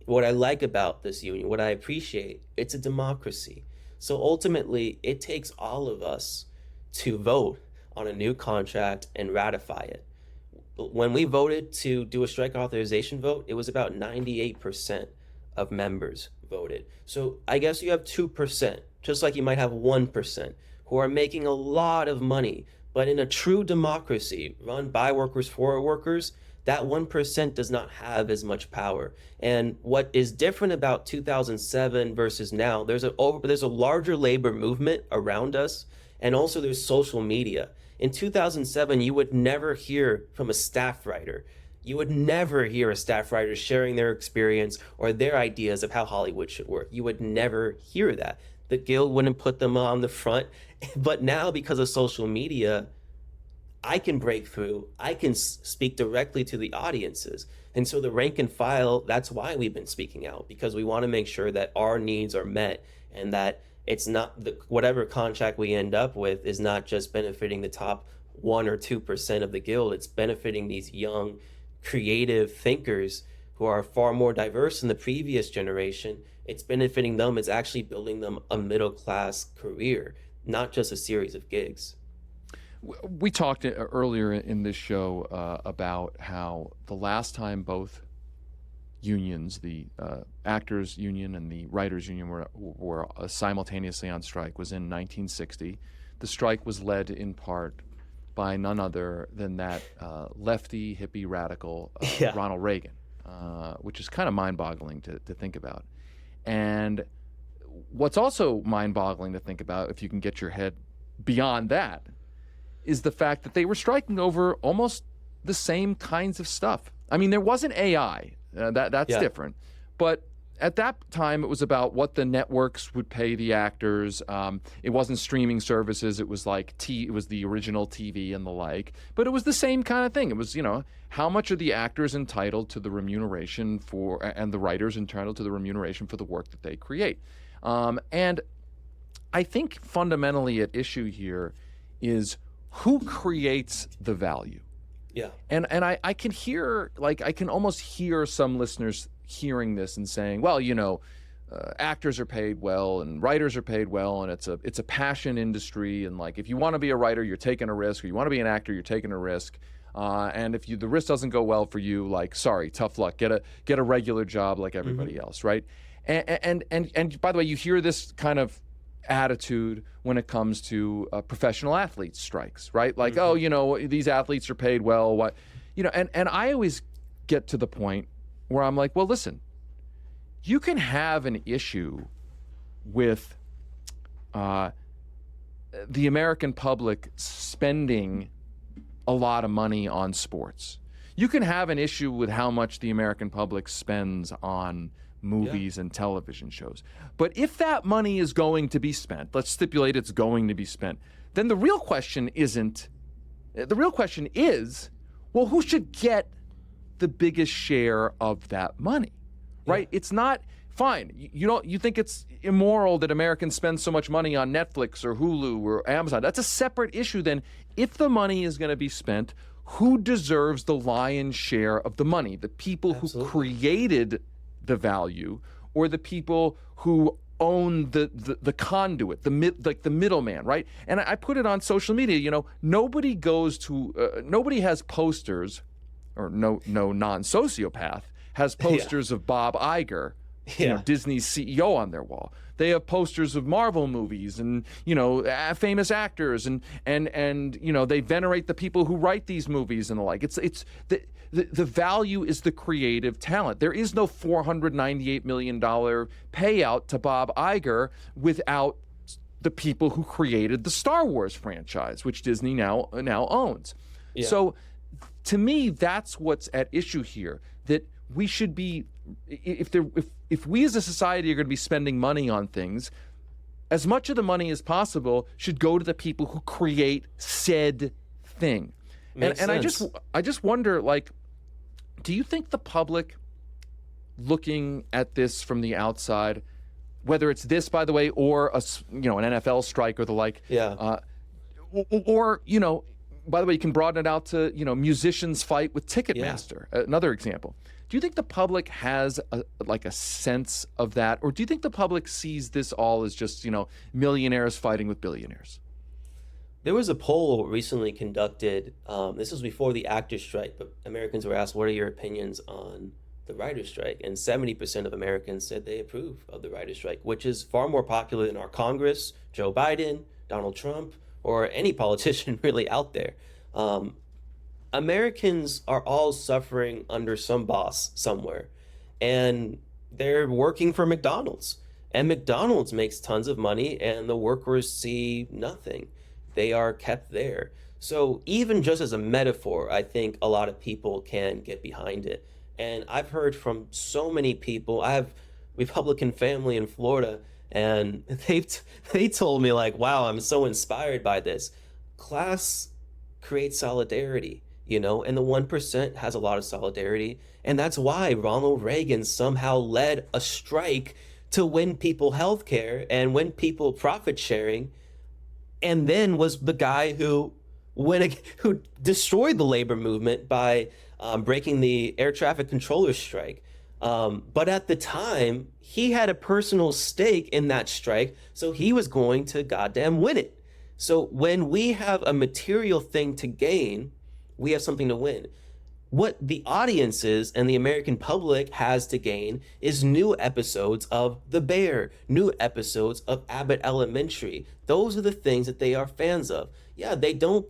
what I like about this union, what I appreciate, it's a democracy. So ultimately, it takes all of us to vote on a new contract and ratify it. When we voted to do a strike authorization vote, it was about 98% of members voted. So I guess you have 2%, just like you might have 1%, who are making a lot of money. But in a true democracy run by workers for workers, that 1% does not have as much power. And what is different about 2007 versus now, there's a larger labor movement around us, and also there's social media. In 2007, you would never hear from a staff writer. You would never hear a staff writer sharing their experience or their ideas of how Hollywood should work. You would never hear that. The guild wouldn't put them on the front. But now, because of social media, I can break through. I can speak directly to the audiences. And so the rank and file, that's why we've been speaking out, because we want to make sure that our needs are met and that it's not whatever contract we end up with is not just benefiting the top 1 or 2% of the guild. It's benefiting these young, creative thinkers who are far more diverse than the previous generation. It's benefiting them. It's actually building them a middle-class career, not just a series of gigs. We talked earlier in this show about how the last time both unions, the actors union and the writers union, were simultaneously on strike was in 1960. The strike was led in part by none other than that lefty, hippie, radical Ronald Reagan, which is kind of mind-boggling to think about. And what's also mind-boggling to think about, if you can get your head beyond that, is the fact that they were striking over almost the same kinds of stuff. I mean, there wasn't AI. That's different. But at that time, it was about what the networks would pay the actors. It wasn't streaming services. It was like it was the original TV and the like. But it was the same kind of thing. It was, how much are the actors entitled to the remuneration for, and the writers entitled to the remuneration for the work that they create. And I think fundamentally at issue here is who creates the value. Yeah. And I can hear, I can almost hear some listeners hearing this and saying, well, actors are paid well and writers are paid well, and it's a passion industry, and if you want to be a writer, you're taking a risk, or you want to be an actor, you're taking a risk. And if the risk doesn't go well for you, sorry, tough luck. Get a regular job like everybody else, right? And by the way, you hear this kind of attitude when it comes to professional athletes strikes, right? These athletes are paid well, and I always get to the point where I'm like, well, listen, you can have an issue with the American public spending a lot of money on sports. You can have an issue with how much the American public spends on movies and television shows. But if that money is going to be spent, let's stipulate it's going to be spent, then the real question is, well, who should get the biggest share of that money, right? It's not fine. You think it's immoral that Americans spend so much money on Netflix or Hulu or Amazon. That's a separate issue then. If the money is going to be spent, who deserves the lion's share of the money? The people who created the value, or the people who own the conduit, the middleman, right? And I put it on social media. Nobody goes to nobody has posters, or no non-sociopath has posters of Bob Iger, Disney's CEO, on their wall. They have posters of Marvel movies and famous actors, and they venerate the people who write these movies and the like. It's the value is the creative talent. There is no $498 million payout to Bob Iger without the people who created the Star Wars franchise, which Disney now owns. So to me, that's what's at issue here, that we should be, if we as a society are going to be spending money on things, as much of the money as possible should go to the people who create said thing. And I just wonder, do you think the public, looking at this from the outside, whether it's this, by the way, or an NFL strike or the like, or by the way, you can broaden it out to musicians fight with Ticketmaster, another example. Do you think the public has a sense of that, or do you think the public sees this all as just millionaires fighting with billionaires? There was a poll recently conducted. This was before the actors' strike, but Americans were asked, "What are your opinions on the writers' strike?" And 70% of Americans said they approve of the writers' strike, which is far more popular than our Congress, Joe Biden, Donald Trump, or any politician really out there. Americans are all suffering under some boss somewhere, and they're working for McDonald's, and McDonald's makes tons of money, and the workers see nothing. They are kept there. So even just as a metaphor, I think a lot of people can get behind it. And I've heard from so many people. I have Republican family in Florida, and they told me, wow, I'm so inspired by this. Class creates solidarity, and the 1% has a lot of solidarity. And that's why Ronald Reagan somehow led a strike to win people health care and win people profit sharing, and then was the guy who destroyed the labor movement by breaking the air traffic controller strike. But at the time, he had a personal stake in that strike, so he was going to goddamn win it. So when we have a material thing to gain, we have something to win. What the audiences and the American public has to gain is new episodes of The Bear, new episodes of Abbott Elementary. Those are the things that they are fans of. Yeah, they don't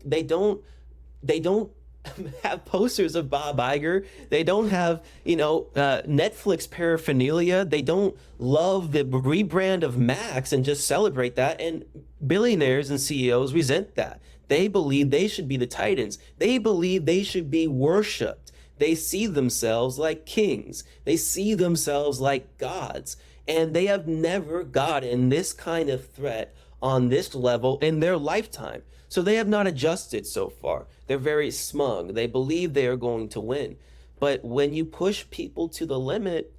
have posters of Bob Iger. They don't have, Netflix paraphernalia. They don't love the rebrand of Max and just celebrate that. And billionaires and CEOs resent that. They believe they should be the titans. They believe they should be worshipped. They see themselves like kings. They see themselves like gods. And they have never gotten this kind of threat on this level in their lifetime. So they have not adjusted so far. They're very smug. They believe they are going to win. But when you push people to the limit,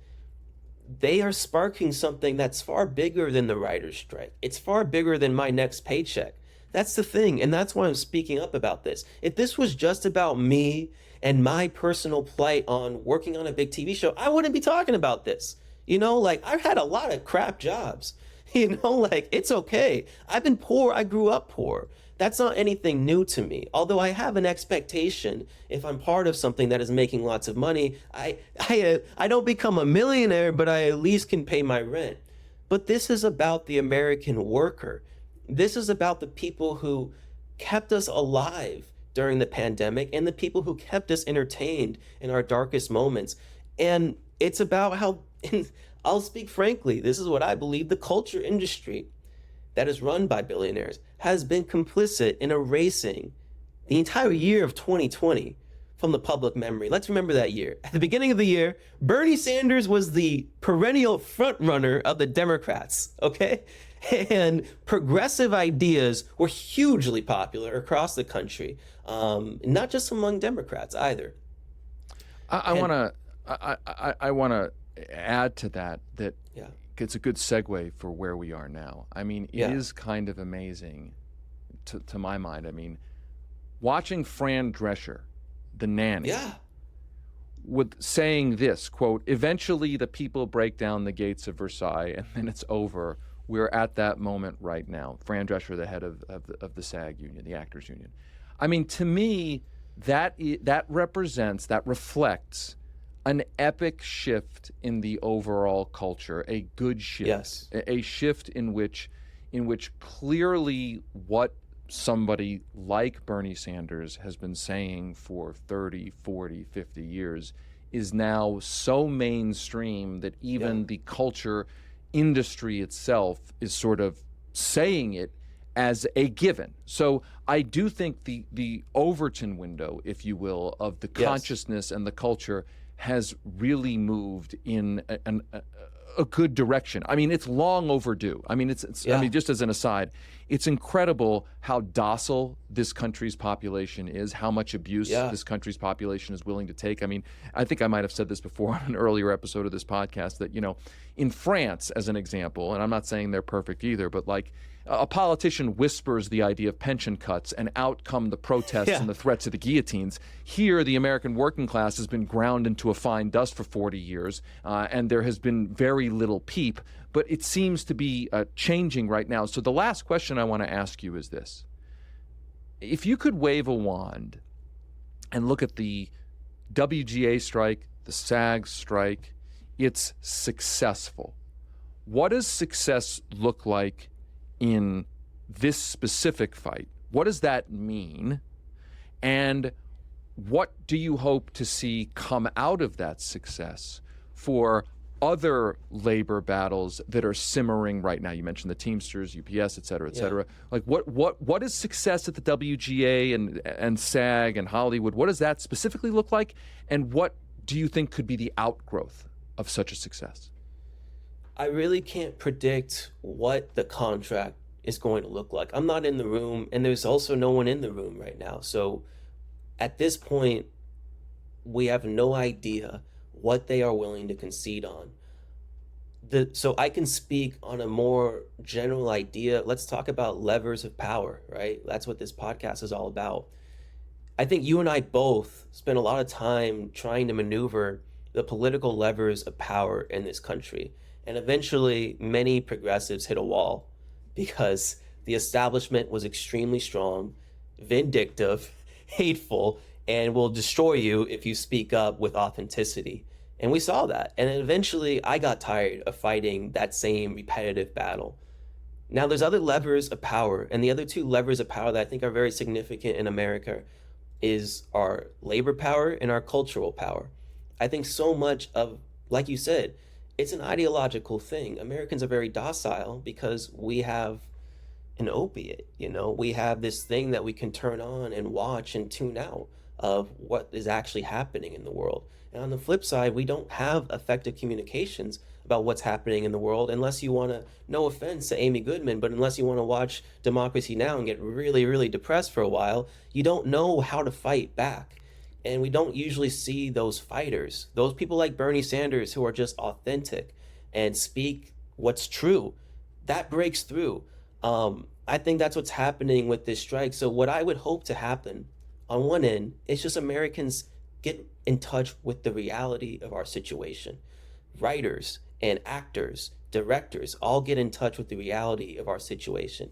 they are sparking something that's far bigger than the writer's strike. It's far bigger than my next paycheck. That's the thing, and that's why I'm speaking up about this. If this was just about me and my personal plight on working on a big TV show, I wouldn't be talking about this. I've had a lot of crap jobs. It's okay. I've been poor. I grew up poor. That's not anything new to me. Although I have an expectation, if I'm part of something that is making lots of money, I don't become a millionaire, but I at least can pay my rent. But this is about the American worker. This is about the people who kept us alive during the pandemic and the people who kept us entertained in our darkest moments. And it's about how, I'll speak frankly, this is what I believe, the culture industry that is run by billionaires has been complicit in erasing the entire year of 2020 from the public memory. Let's remember that year. At the beginning of the year, Bernie Sanders was the perennial front runner of the Democrats, okay? And progressive ideas were hugely popular across the country, not just among Democrats either. I want to I want to add to that Yeah. it's a good segue for where we are now. I mean, it Yeah. is kind of amazing to my mind. I mean, watching Fran Drescher, the nanny, Yeah. with saying this quote, eventually the people break down the gates of Versailles and then it's over. We're at that moment right now. Fran Drescher, the head of the SAG union, the actors union. I mean, to me, that reflects an epic shift in the overall culture, a good shift, Yes. a shift in which clearly what somebody like Bernie Sanders has been saying for 30, 40, 50 years is now so mainstream that even the culture industry itself is sort of saying it as a given. So I do think the Overton window, if you will, of the consciousness and the culture has really moved in a good direction. I mean, it's long overdue. I mean, I mean, just as an aside, it's incredible how docile this country's population is, how much abuse this country's population is willing to take. I mean, I think I might have said this before on an earlier episode of this podcast that, you know, in France, as an example, and I'm not saying they're perfect either, but like a politician whispers the idea of pension cuts and out come the protests and the threats of the guillotines. Here, the American working class has been ground into a fine dust for 40 years, and there has been very little peep, but it seems to be changing right now. So the last question I want to ask you is this. If you could wave a wand and look at the WGA strike, the SAG strike, it's successful. What does success look like in this specific fight? What does that mean? And what do you hope to see come out of that success for other labor battles that are simmering right now? You mentioned the Teamsters, UPS, et cetera, et cetera. Like what is success at the WGA and SAG and Hollywood? What does that specifically look like? And what do you think could be the outgrowth of such a success? I really can't predict what the contract is going to look like. I'm not in the room, and there's also no one in the room right now. So at this point, we have no idea what they are willing to concede on. So I can speak on a more general idea. Let's talk about levers of power, right? That's what this podcast is all about. I think you and I both spend a lot of time trying to maneuver the political levers of power in this country. And eventually, many progressives hit a wall because the establishment was extremely strong, vindictive, hateful, and will destroy you if you speak up with authenticity. And we saw that. And then eventually, I got tired of fighting that same repetitive battle. Now, there's other levers of power, and the other two levers of power that I think are very significant in America is our labor power and our cultural power. I think so much of, like you said, it's an ideological thing. Americans are very docile because we have an opiate, you know? We have this thing that we can turn on and watch and tune out of what is actually happening in the world. And on the flip side, we don't have effective communications about what's happening in the world unless you want to, no offense to Amy Goodman, but unless you want to watch Democracy Now! And get really, really depressed for a while, you don't know how to fight back. And we don't usually see those fighters, those people like Bernie Sanders who are just authentic and speak what's true. That breaks through. I think that's what's happening with this strike. So what I would hope to happen on one end is just Americans get in touch with the reality of our situation. Writers and actors, directors, all get in touch with the reality of our situation.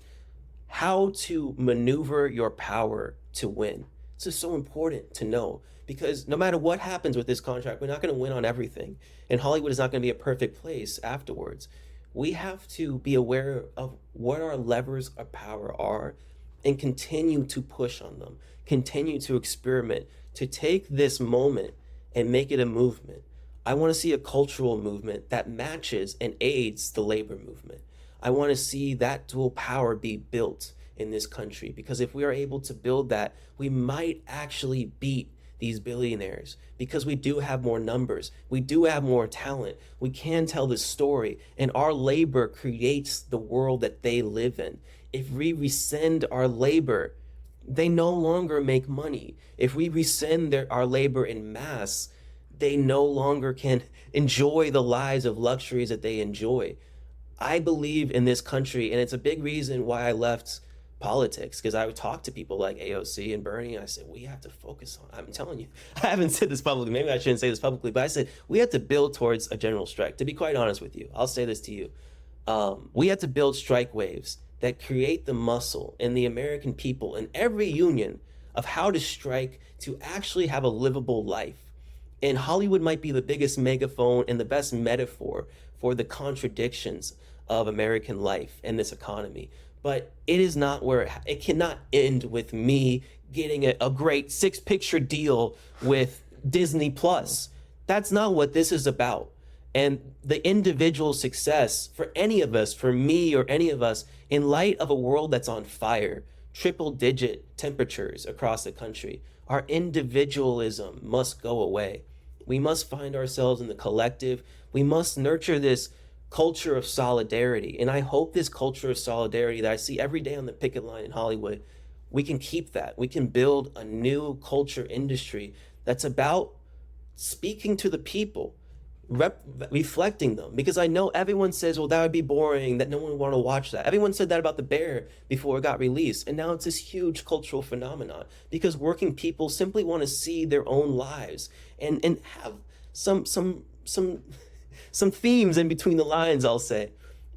How to maneuver your power to win. This is so important to know because no matter what happens with this contract, we're not going to win on everything. And Hollywood is not going to be a perfect place afterwards. We have to be aware of what our levers of power are and continue to push on them, continue to experiment, to take this moment and make it a movement. I want to see a cultural movement that matches and aids the labor movement. I want to see that dual power be built in this country, because if we are able to build that, we might actually beat these billionaires because we do have more numbers, we do have more talent, we can tell the story, and our labor creates the world that they live in. If we rescind our labor, they no longer make money. If we rescind our labor in mass, they no longer can enjoy the lives of luxuries that they enjoy. I believe in this country, and it's a big reason why I left politics, because I would talk to people like AOC and Bernie, and I said, we have to focus on, I'm telling you, I haven't said this publicly, maybe I shouldn't say this publicly, but I said, we have to build towards a general strike. To be quite honest with you, I'll say this to you. We have to build strike waves that create the muscle in the American people and every union of how to strike to actually have a livable life. And Hollywood might be the biggest megaphone and the best metaphor for the contradictions of American life and this economy. But it is not where it cannot end with me getting a great 6-picture deal with Disney Plus. That's not what this is about. And the individual success for any of us, for me or any of us, in light of a world that's on fire, triple-digit temperatures across the country, our individualism must go away. We must find ourselves in the collective. We must nurture this culture of solidarity. And I hope this culture of solidarity that I see every day on the picket line in Hollywood, we can keep that. We can build a new culture industry that's about speaking to the people, reflecting them. Because I know everyone says, well, that would be boring, that no one would want to watch that. Everyone said that about The Bear before it got released. And now it's this huge cultural phenomenon because working people simply want to see their own lives and have some themes in between the lines, I'll say.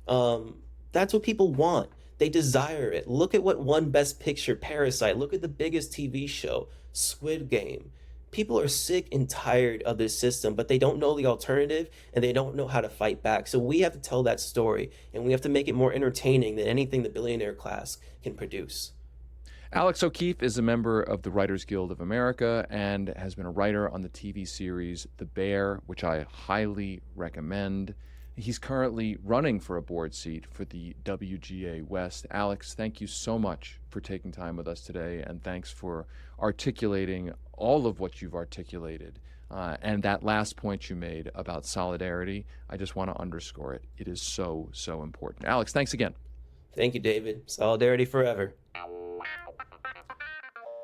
That's what people want. They desire it. Look at what won Best Picture, Parasite. Look at the biggest TV show, Squid Game. People are sick and tired of this system, but they don't know the alternative and they don't know how to fight back. So we have to tell that story, and we have to make it more entertaining than anything the billionaire class can produce. Alex O'Keefe is a member of the Writers Guild of America and has been a writer on the TV series The Bear, which I highly recommend. He's currently running for a board seat for the WGA West. Alex, thank you so much for taking time with us today, and thanks for articulating all of what you've articulated. And that last point you made about solidarity, I just want to underscore it. It is so, so important. Alex, thanks again. Thank you, David. Solidarity forever.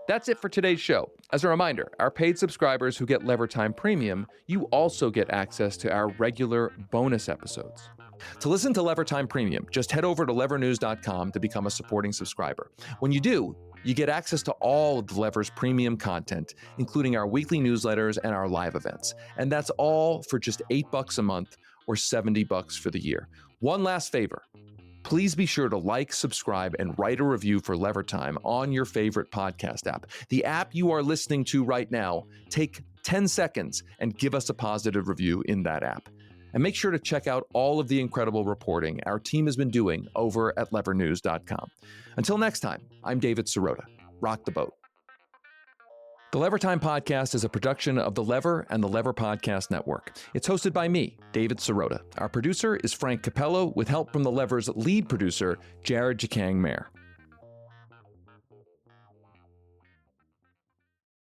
That's it for today's show. As a reminder, our paid subscribers who get Levertime Premium, you also get access to our regular bonus episodes. To listen to Levertime Premium, just head over to levernews.com to become a supporting subscriber. When you do, you get access to all of the Lever's premium content, including our weekly newsletters and our live events. And that's all for just $8 a month or $70 for the year. One last favor. Please be sure to like, subscribe, and write a review for Levertime on your favorite podcast app. The app you are listening to right now, take 10 seconds and give us a positive review in that app. And make sure to check out all of the incredible reporting our team has been doing over at levernews.com. Until next time, I'm David Sirota. Rock the boat. The Levertime Podcast is a production of The Lever and the Lever Podcast Network. It's hosted by me, David Sirota. Our producer is Frank Capello, with help from The Lever's lead producer, Jared Jacang Mayer.